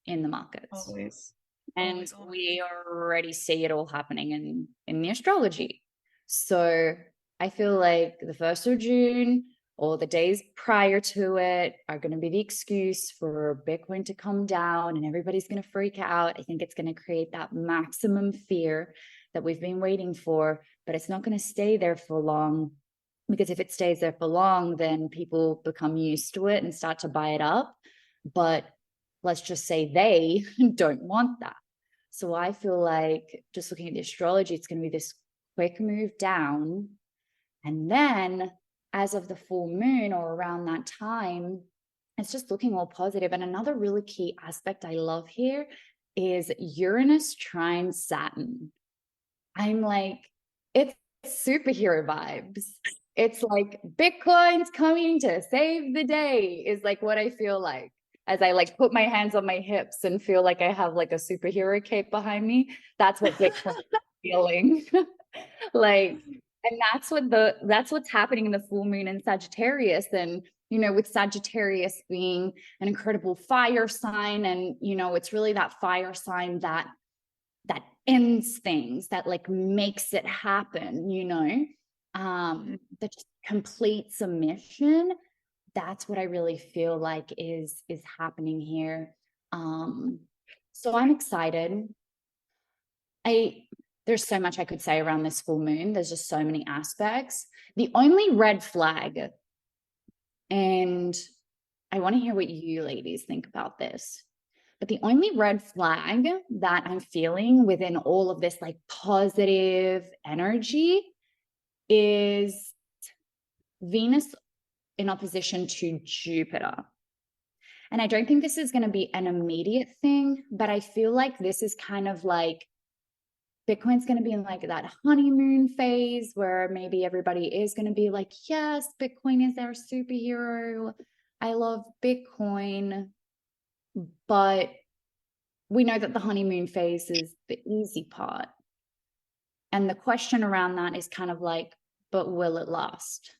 in the markets. Always. And Always. we already see it all happening in the astrology. So I feel like the 1st of June or the days prior to it are going to be the excuse for Bitcoin to come down and everybody's going to freak out. I think it's going to create that maximum fear that we've been waiting for, but it's not going to stay there for long, because if it stays there for long, then people become used to it and start to buy it up. But let's just say they don't want that. So I feel like, just looking at the astrology, it's going to be this quick move down. And then as of the full moon or around that time, it's just looking all positive. And another really key aspect I love here is Uranus trine Saturn. I'm like, it's superhero vibes. It's like Bitcoin's coming to save the day is like what I feel like as I like put my hands on my hips and feel like I have like a superhero cape behind me. That's what Bitcoin's feeling. Like, and that's what's happening in the full moon in Sagittarius. And, with Sagittarius being an incredible fire sign, and, it's really that fire sign that ends things, that like makes it happen, that just completes a mission. That's what I really feel like is happening here. So I'm excited. There's so much I could say around this full moon. There's just so many aspects. The only red flag, and I want to hear what you ladies think about this, but the only red flag that I'm feeling within all of this like positive energy is Venus in opposition to Jupiter. And I don't think this is going to be an immediate thing, but I feel like this is kind of like Bitcoin's going to be in like that honeymoon phase where maybe everybody is going to be like, yes, Bitcoin is our superhero. I love Bitcoin. But we know that the honeymoon phase is the easy part. And the question around that is kind of like, but will it last?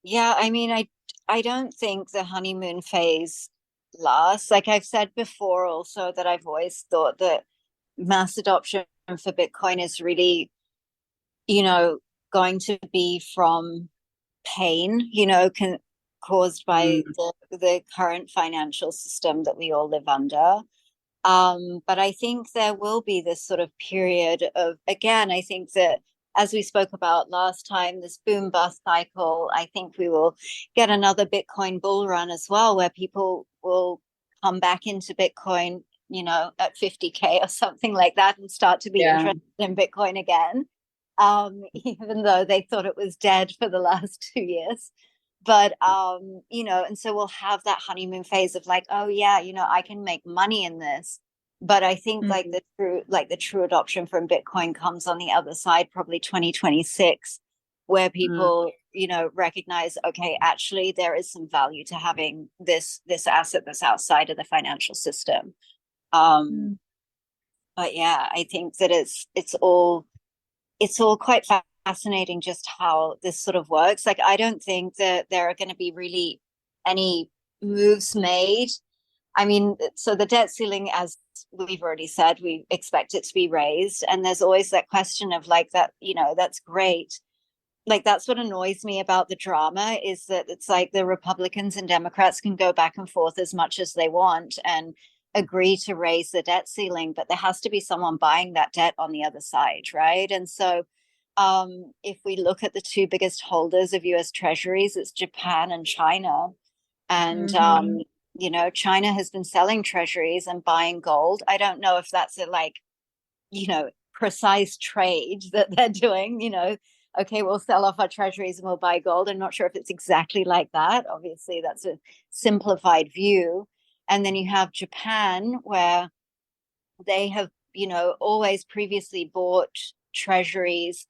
Yeah, I mean, I don't think the honeymoon phase lasts. Like I've said before also, that I've always thought that mass adoption for Bitcoin is really, going to be from pain, caused by the current financial system that we all live under. But I think there will be this sort of period of, again, I think that as we spoke about last time, this boom bust cycle, I think we will get another Bitcoin bull run as well, where people will come back into Bitcoin, at 50K or something like that, and start to be interested in Bitcoin again, even though they thought it was dead for the last 2 years. But, and so we'll have that honeymoon phase of like, oh yeah, I can make money in this. But I think like the true adoption from Bitcoin comes on the other side, probably 2026, where people, recognize, okay, actually there is some value to having this asset that's outside of the financial system. But yeah, I think that it's all quite fascinating just how this sort of works. Like, I don't think that there are going to be really any moves made. I mean, so the debt ceiling, as we've already said, we expect it to be raised. And there's always that question of like that, that's great. Like, that's what annoys me about the drama, is that it's like the Republicans and Democrats can go back and forth as much as they want and agree to raise the debt ceiling, but there has to be someone buying that debt on the other side, right? And so if we look at the two biggest holders of US treasuries, it's Japan and China. And, you know, China has been selling treasuries and buying gold. I don't know if that's a like, you know, precise trade that they're doing, you know, okay, we'll sell off our treasuries and we'll buy gold. I'm not sure if it's exactly like that. Obviously, that's a simplified view. And then you have Japan, where they have, you know, always previously bought treasuries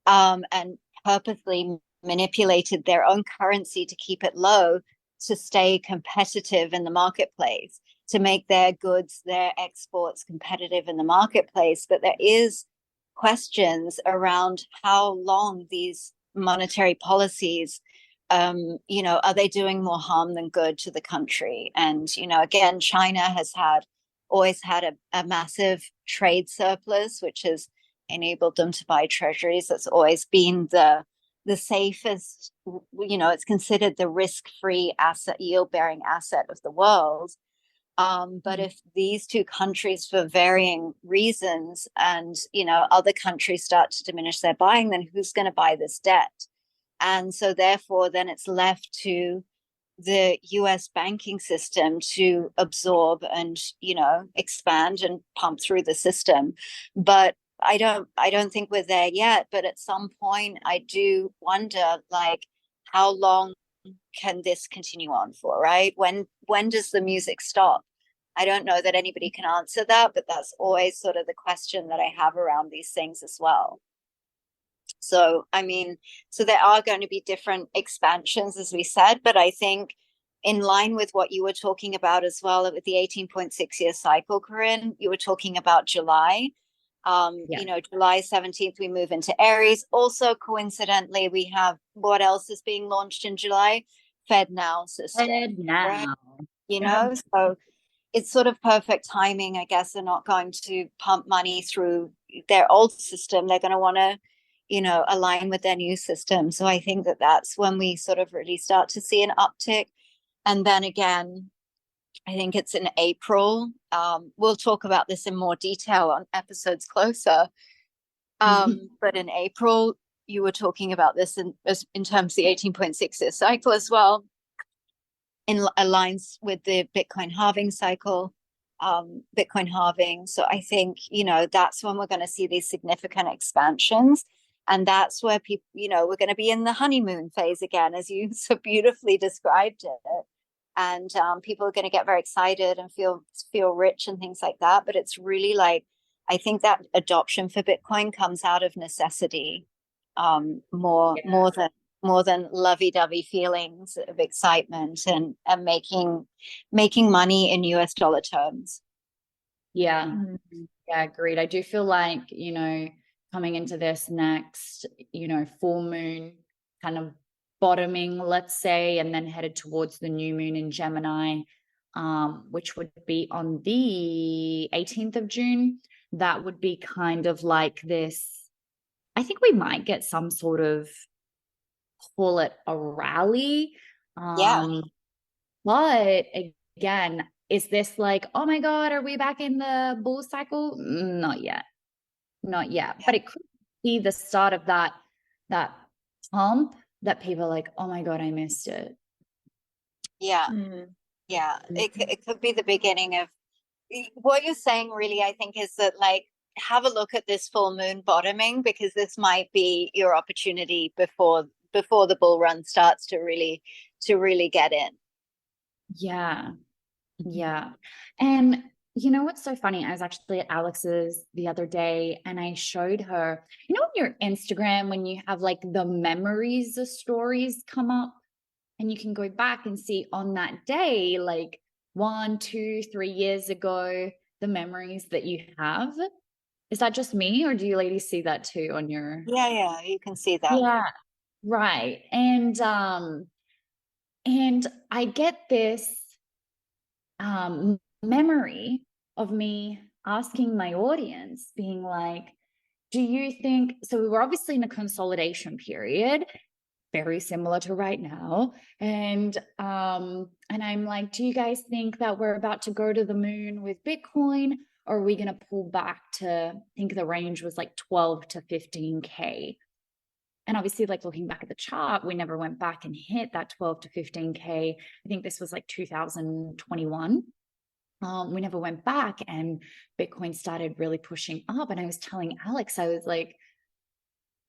and purposely manipulated their own currency to keep it low to stay competitive in the marketplace, to make their goods, their exports competitive in the marketplace. But there is questions around how long these monetary policies, you know, are they doing more harm than good to the country? And, you know, again, China has always had a massive trade surplus, which has enabled them to buy treasuries. That's always been the safest, you know, it's considered the risk-free asset, yield-bearing asset of the world. But if these two countries, for varying reasons, and, you know, other countries start to diminish their buying, then who's going to buy this debt? And so therefore, then it's left to the US banking system to absorb and, you know, expand and pump through the system. But I don't think we're there yet. But at some point, I do wonder, like, how long can this continue on for, right? When does the music stop? I don't know that anybody can answer that, but that's always sort of the question that I have around these things as well. So, I mean, so there are going to be different expansions, as we said, but I think in line with what you were talking about as well, with the 18.6-year cycle, Corinne, you were talking about July. You know, July 17th, we move into Aries. Also, coincidentally, we have what else is being launched in July? FedNow system. FedNow. Right? You know, so it's sort of perfect timing, I guess. They're not going to pump money through their old system. They're going to want to, you know, align with their new system. So I think that that's when we sort of really start to see an uptick. And then again, I think it's in April. We'll talk about this in more detail on episodes closer. But in April, you were talking about this in terms of the 18.6-year cycle as well. Aligns with the Bitcoin halving cycle, Bitcoin halving. So I think, you know, that's when we're going to see these significant expansions. And that's where people, you know, we're going to be in the honeymoon phase again, as you so beautifully described it. And people are going to get very excited and feel rich and things like that. But it's really like, I think that adoption for Bitcoin comes out of necessity, more than lovey-dovey feelings of excitement and making money in US dollar terms. Yeah, agreed. I do feel like, you know, coming into this next, you know, full moon kind of bottoming, let's say, and then headed towards the new moon in Gemini, which would be on the 18th of June. That would be kind of like this. I think we might get some sort of, call it a rally. But again, is this like, oh my God, are we back in the bull cycle? Not yet. But it could be the start of that pump that people are like, oh my God, I missed it. It could be the beginning of what you're saying. Really, I think is that, like, have a look at this full moon bottoming, because this might be your opportunity before the bull run starts to really get in. Yeah. And you know what's so funny? I was actually at Alex's the other day and I showed her, you know, on your Instagram, when you have like the memories of stories come up and you can go back and see on that day, like 1, 2, 3 years ago, the memories that you have. Is that just me, or do you ladies see that too on your? Yeah, you can see that. Yeah, right. And I get this memory of me asking my audience, being like, do you think, so we were obviously in a consolidation period, very similar to right now. And I'm like, do you guys think that we're about to go to the moon with Bitcoin, or are we going to pull back to, I think the range was like 12 to 15K? And obviously, like looking back at the chart, we never went back and hit that 12 to 15K. I think this was like 2021. We never went back, and Bitcoin started really pushing up. And I was telling Alex, I was like,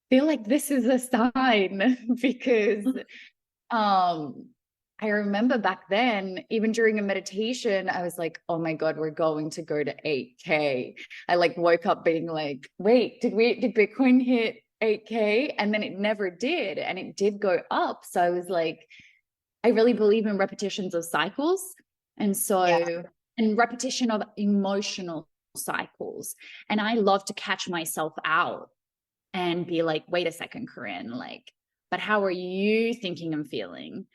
feel like this is a sign because I remember back then, even during a meditation, I was like, oh my God, we're going to go to 8K. I like woke up being like, wait, did Bitcoin hit 8K? And then it never did. And it did go up. So I was like, I really believe in repetitions of cycles. And so, and repetition of emotional cycles. And I love to catch myself out and be like, wait a second, Corinne, like, but how are you thinking and feeling?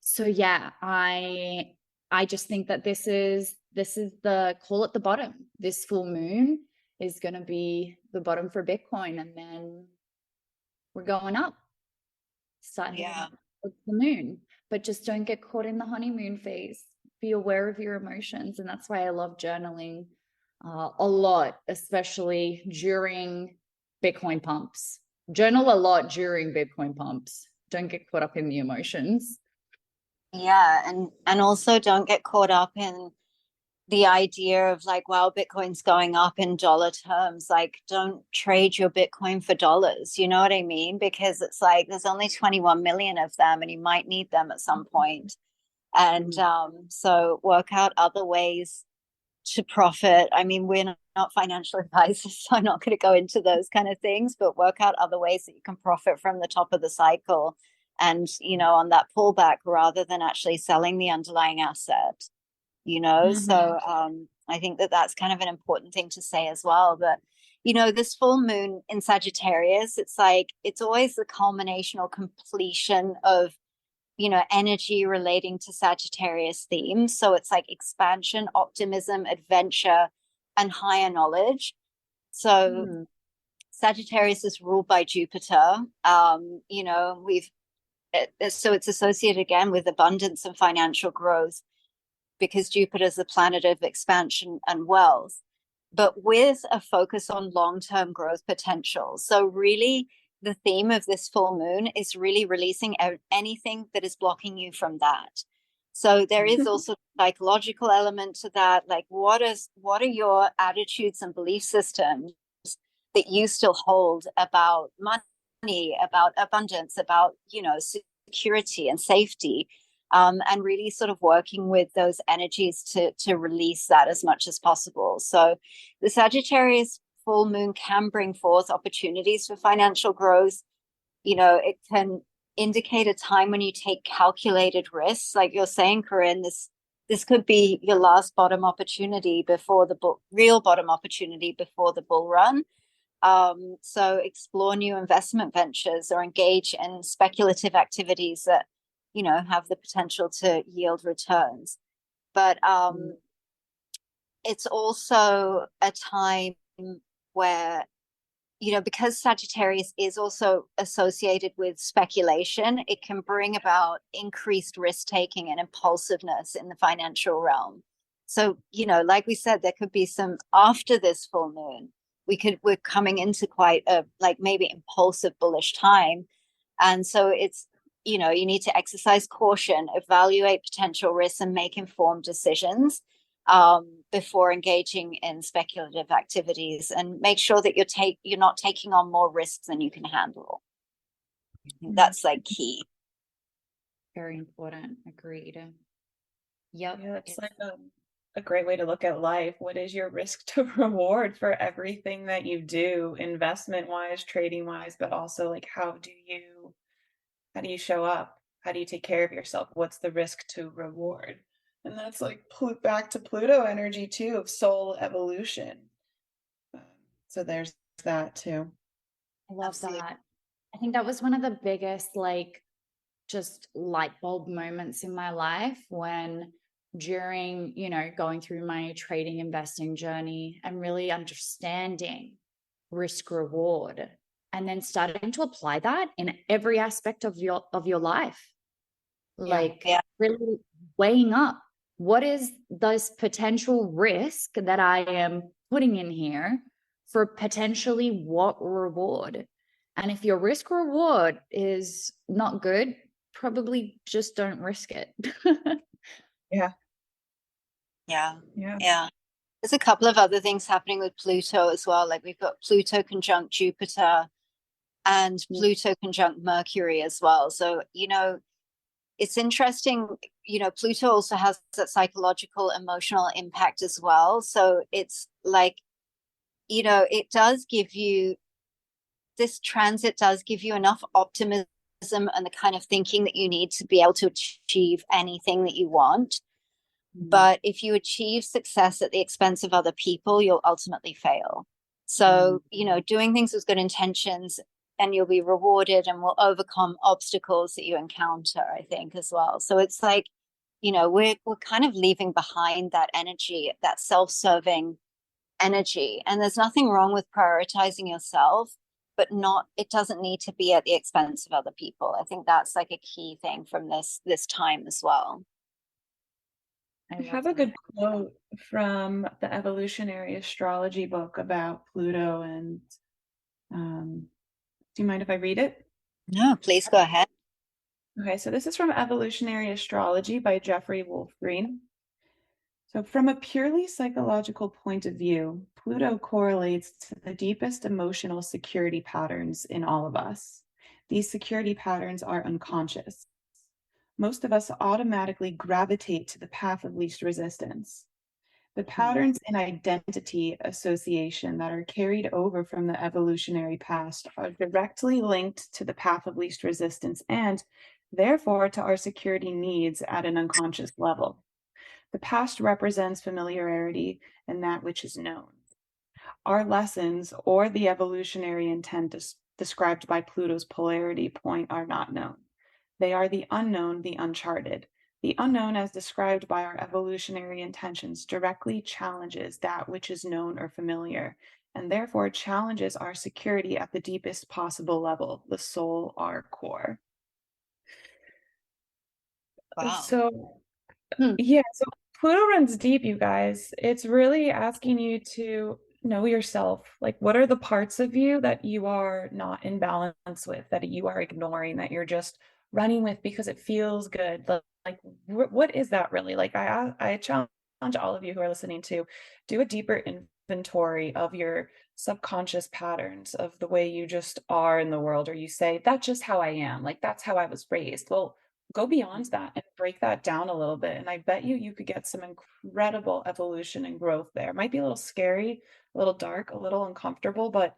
So yeah, I just think that this is the call at the bottom. This full moon is going to be the bottom for Bitcoin, and then we're going up. Starting with the moon, but just don't get caught in the honeymoon phase. Be aware of your emotions, and that's why I love journaling a lot, especially during Bitcoin pumps. Journal a lot during Bitcoin pumps. Don't get caught up in the emotions. Yeah, and also don't get caught up in the idea of like, wow, Bitcoin's going up in dollar terms. Like, don't trade your Bitcoin for dollars. You know what I mean? Because it's like there's only 21 million of them, and you might need them at some point. And so work out other ways to profit. I mean, we're not financial advisors, so I'm not going to go into those kind of things, but work out other ways that you can profit from the top of the cycle and, you know, on that pullback rather than actually selling the underlying asset, you know? So I think that that's kind of an important thing to say as well. But, you know, this full moon in Sagittarius, it's like, it's always the culmination or completion of, you know, energy relating to Sagittarius themes. So it's like expansion, optimism, adventure, and higher knowledge. So Sagittarius is ruled by Jupiter. You know, so it's associated again with abundance and financial growth because Jupiter is the planet of expansion and wealth, but with a focus on long-term growth potential. So really, the theme of this full moon is really releasing anything that is blocking you from that. So there is also a psychological element to that. Like, what are your attitudes and belief systems that you still hold about money, about abundance, about, you know, security and safety, and really sort of working with those energies to release that as much as possible. So the Sagittarius full moon can bring forth opportunities for financial growth. You know, it can indicate a time when you take calculated risks. Like you're saying, Corinne, this could be your last bottom opportunity before the real bottom opportunity before the bull run. So explore new investment ventures or engage in speculative activities that, you know, have the potential to yield returns. But it's also a time where, you know, because Sagittarius is also associated with speculation, it can bring about increased risk taking and impulsiveness in the financial realm. So, you know, like we said, there could be some after this full moon. We're coming into quite a like maybe impulsive bullish time. And so it's, you know, you need to exercise caution, evaluate potential risks, and make informed decisions before engaging in speculative activities, and make sure that you're not taking on more risks than you can handle. I think that's like key. Very important. Agreed. Yep. Yeah, it's like a great way to look at life. What is your risk to reward for everything that you do, investment wise, trading wise, but also like how do you show up? How do you take care of yourself? What's the risk to reward? And that's like back to Pluto energy too, of soul evolution. So there's that too. I love that. I think that was one of the biggest, like, just light bulb moments in my life when during, you know, going through my trading investing journey and really understanding risk reward, and then starting to apply that in every aspect of your life. Like really weighing up what is this potential risk that I am putting in here for potentially what reward. And if your risk reward is not good, probably just don't risk it. Yeah. Yeah. Yeah. Yeah. There's a couple of other things happening with Pluto as well. Like we've got Pluto conjunct Jupiter and Pluto conjunct Mercury as well. So, it's interesting, Pluto also has that psychological, emotional impact as well. So it's like, it does give you, this transit does give you enough optimism and the kind of thinking that you need to be able to achieve anything that you want. But if you achieve success at the expense of other people, you'll ultimately fail. So, doing things with good intentions and you'll be rewarded and will overcome obstacles that you encounter, I think, as well. So it's like, we're kind of leaving behind that energy, that self-serving energy. And there's nothing wrong with prioritizing yourself, but it doesn't need to be at the expense of other people. I think that's like a key thing from this time as well. I have a good quote from the evolutionary astrology book about Pluto, and do you mind if I read it? No, please go ahead. Okay, so this is from Evolutionary Astrology by Jeffrey Wolf Green. So from a purely psychological point of view, Pluto correlates to the deepest emotional security patterns in all of us. These security patterns are unconscious. Most of us automatically gravitate to the path of least resistance. The patterns in identity association that are carried over from the evolutionary past are directly linked to the path of least resistance and, therefore, to our security needs at an unconscious level. The past represents familiarity and that which is known. Our lessons or the evolutionary intent described by Pluto's polarity point are not known. They are the unknown, the uncharted. The unknown, as described by our evolutionary intentions, directly challenges that which is known or familiar, and therefore challenges our security at the deepest possible level, the soul, our core. Wow. So Pluto runs deep, you guys. It's really asking you to know yourself. Like, what are the parts of you that you are not in balance with, that you are ignoring, that you're just running with because it feels good? Like, what is that really? Like, I challenge all of you who are listening to do a deeper inventory of your subconscious patterns of the way you just are in the world, or you say, that's just how I am. Like, that's how I was raised. Well, go beyond that and break that down a little bit. And I bet you could get some incredible evolution and growth there. It might be a little scary, a little dark, a little uncomfortable, but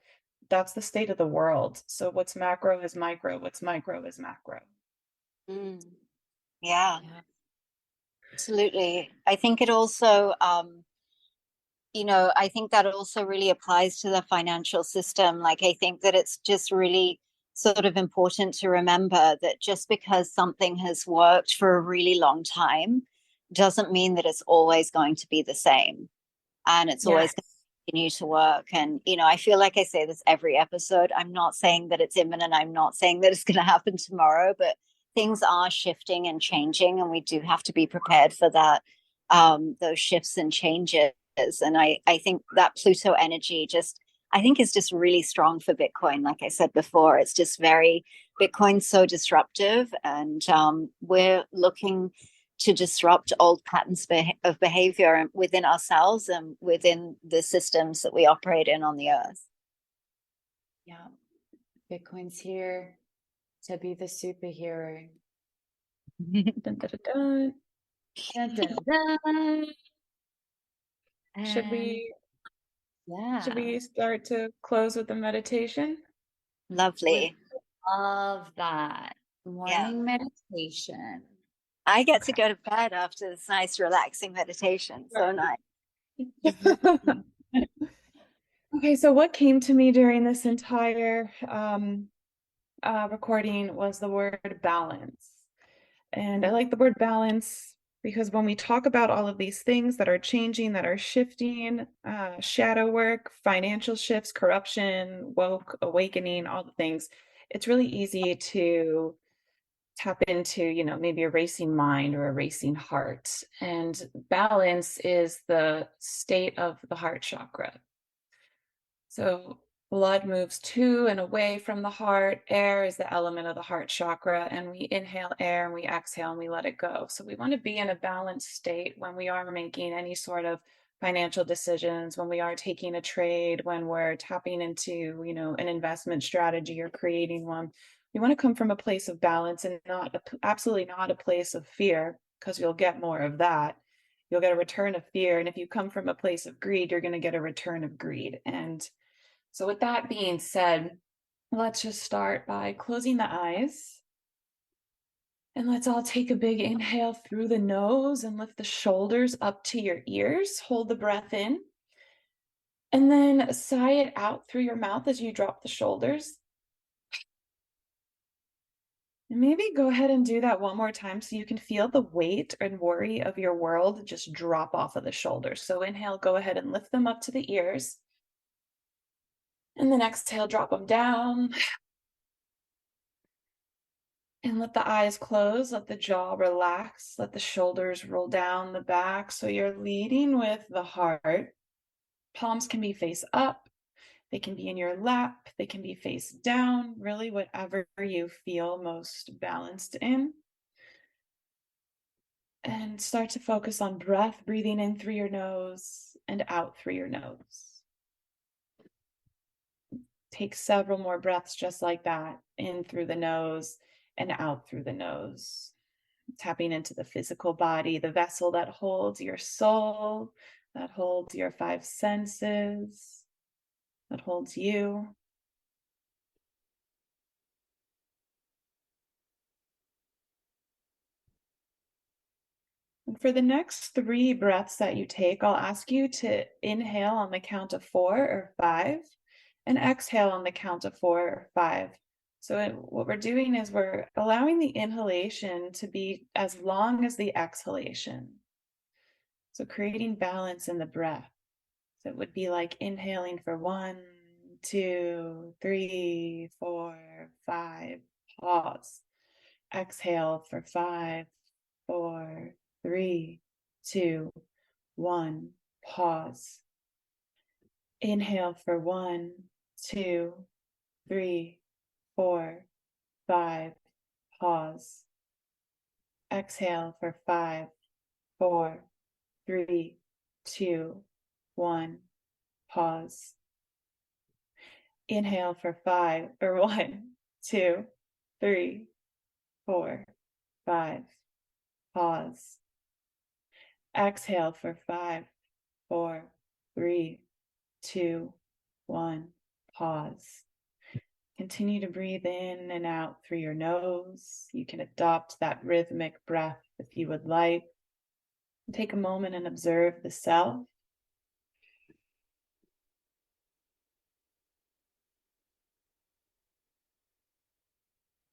that's the state of the world. So what's macro is micro, what's micro is macro. Yeah, absolutely. I think it also, I think that also really applies to the financial system. Like, I think that it's just really sort of important to remember that just because something has worked for a really long time doesn't mean that it's always going to be the same and it's always going to continue to work. And, I feel like I say this every episode. I'm not saying that it's imminent. I'm not saying that it's going to happen tomorrow, but things are shifting and changing, and we do have to be prepared for that, those shifts and changes. And I think that Pluto energy I think is just really strong for Bitcoin. Like I said before, it's just Bitcoin's so disruptive, and we're looking to disrupt old patterns of behavior within ourselves and within the systems that we operate in on the earth. Yeah. Bitcoin's here to be the superhero. Dun, dun, dun, Dun, dun, dun. Should we start to close with the meditation? Lovely. Love that. Morning meditation. I get to go to bed after this nice, relaxing meditation. So nice. Okay, so what came to me during this entire recording was the word balance. And I like the word balance because when we talk about all of these things that are changing, that are shifting, shadow work, financial shifts, corruption, woke, awakening, all the things, it's really easy to tap into, maybe a racing mind or a racing heart. And balance is the state of the heart chakra. So Blood moves to and away from the heart. Air is the element of the heart chakra, and we inhale air and we exhale and we let it go. So we want to be in a balanced state when we are making any sort of financial decisions, when we are taking a trade, when we're tapping into, an investment strategy or creating one. We want to come from a place of balance and absolutely not a place of fear, because you'll get more of that. You'll get a return of fear. And if you come from a place of greed, you're going to get a return of greed. And so with that being said, let's just start by closing the eyes. And let's all take a big inhale through the nose and lift the shoulders up to your ears. Hold the breath in. And then sigh it out through your mouth as you drop the shoulders. And maybe go ahead and do that one more time so you can feel the weight and worry of your world just drop off of the shoulders. So inhale, go ahead and lift them up to the ears. And then exhale, drop them down. And let the eyes close, let the jaw relax, let the shoulders roll down the back. So you're leading with the heart. Palms can be face up. They can be in your lap. They can be face down, really whatever you feel most balanced in. And start to focus on breath, breathing in through your nose and out through your nose. Take several more breaths just like that, in through the nose and out through the nose. Tapping into the physical body, the vessel that holds your soul, that holds your five senses, that holds you. And for the next 3 breaths that you take, I'll ask you to inhale on the count of 4 or 5 and exhale on the count of 4 or 5. So what we're doing is we're allowing the inhalation to be as long as the exhalation. So creating balance in the breath. So it would be like inhaling for 1, 2, 3, 4, 5, pause. Exhale for 5, 4, 3, 2, 1, pause. Inhale for 1, 2, 3, 4, 5, pause. Exhale for 5, 4, 3, 2, 1, pause. Inhale for 5 or 1, 2, 3, 4, 5, pause. Exhale for 5, 4, 3, 2, 1, pause. Continue to breathe in and out through your nose. You can adopt that rhythmic breath if you would like. Take a moment and observe the self.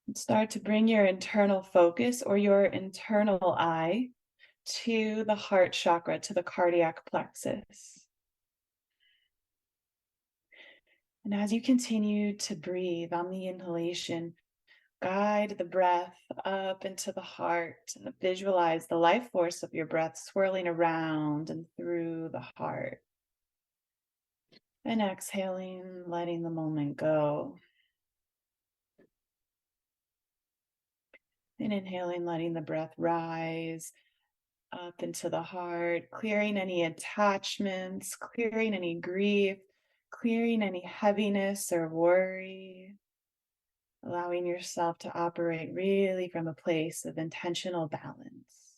And start to bring your internal focus or your internal eye to the heart chakra, to the cardiac plexus. And as you continue to breathe on the inhalation, guide the breath up into the heart and visualize the life force of your breath swirling around and through the heart. And exhaling, letting the moment go. And inhaling, letting the breath rise up into the heart, clearing any attachments, clearing any grief, clearing any heaviness or worry, allowing yourself to operate really from a place of intentional balance.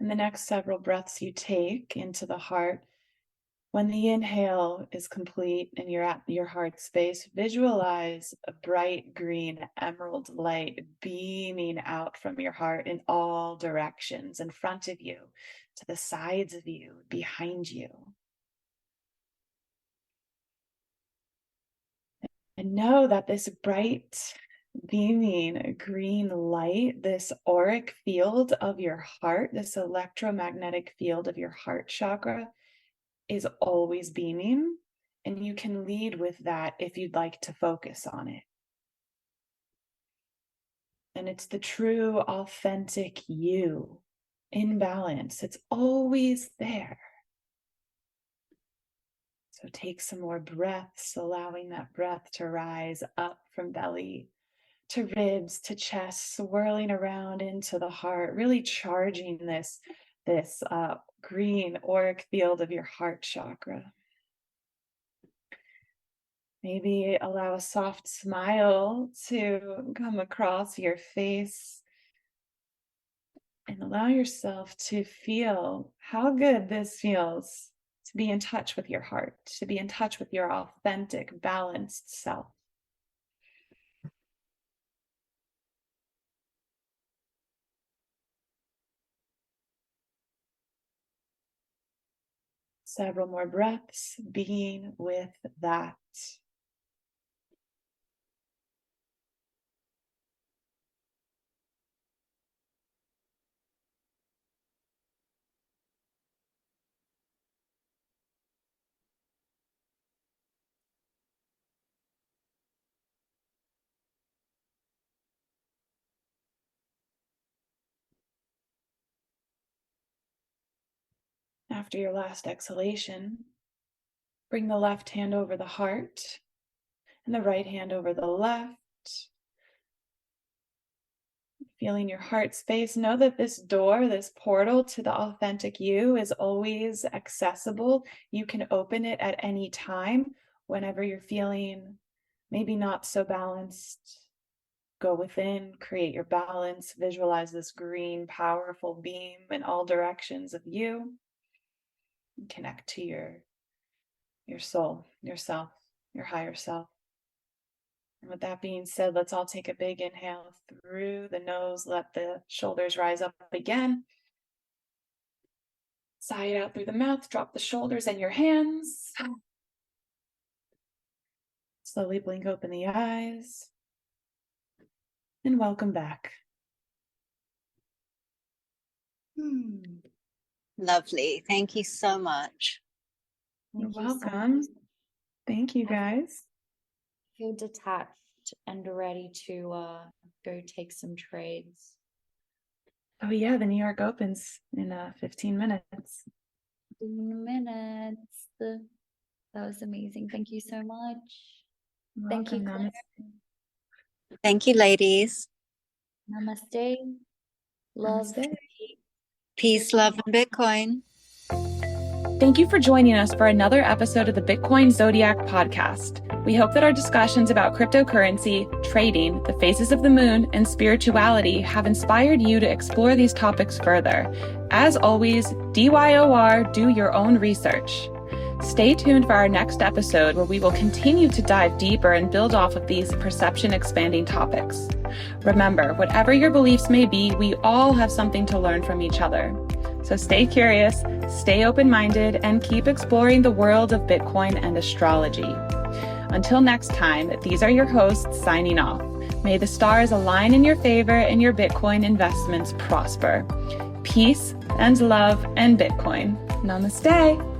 And the next several breaths you take into the heart, when the inhale is complete and you're at your heart space, visualize a bright green emerald light beaming out from your heart in all directions, in front of you, to the sides of you, behind you. And know that this bright, beaming green light, this auric field of your heart, this electromagnetic field of your heart chakra, is always beaming, and you can lead with that if you'd like to focus on it. And it's the true, authentic you imbalance. It's always there. So take some more breaths, allowing that breath to rise up from belly to ribs to chest, swirling around into the heart, really charging this green auric field of your heart chakra. Maybe allow a soft smile to come across your face and allow yourself to feel how good this feels to be in touch with your heart, to be in touch with your authentic, balanced self. Several more breaths, being with that. After your last exhalation, bring the left hand over the heart and the right hand over the left. Feeling your heart space. Know that this door, this portal to the authentic you is always accessible. You can open it at any time whenever you're feeling maybe not so balanced. Go within, create your balance, visualize this green, powerful beam in all directions of you. Connect to your soul, yourself, your higher self. And with that being said, let's all take a big inhale through the nose. Let the shoulders rise up again. Sigh it out through the mouth. Drop the shoulders and your hands. Slowly blink open the eyes. And welcome back. Lovely. Thank you so much. You're welcome. Thank you, guys. Feel detached and ready to go take some trades. Oh yeah, the New York opens in 15 minutes. 15 minutes. That was amazing. Thank you so much. Thank you, Claire. Thank you, ladies. Namaste. Love. Namaste. Peace, love, and Bitcoin. Thank you for joining us for another episode of the Bitcoin Zodiac podcast. We hope that our discussions about cryptocurrency, trading, the phases of the moon, and spirituality have inspired you to explore these topics further. As always, DYOR, do your own research. Stay tuned for our next episode where we will continue to dive deeper and build off of these perception-expanding topics. Remember, whatever your beliefs may be, we all have something to learn from each other. So stay curious, stay open-minded, and keep exploring the world of Bitcoin and astrology. Until next time, these are your hosts signing off. May the stars align in your favor and your Bitcoin investments prosper. Peace and love and Bitcoin. Namaste.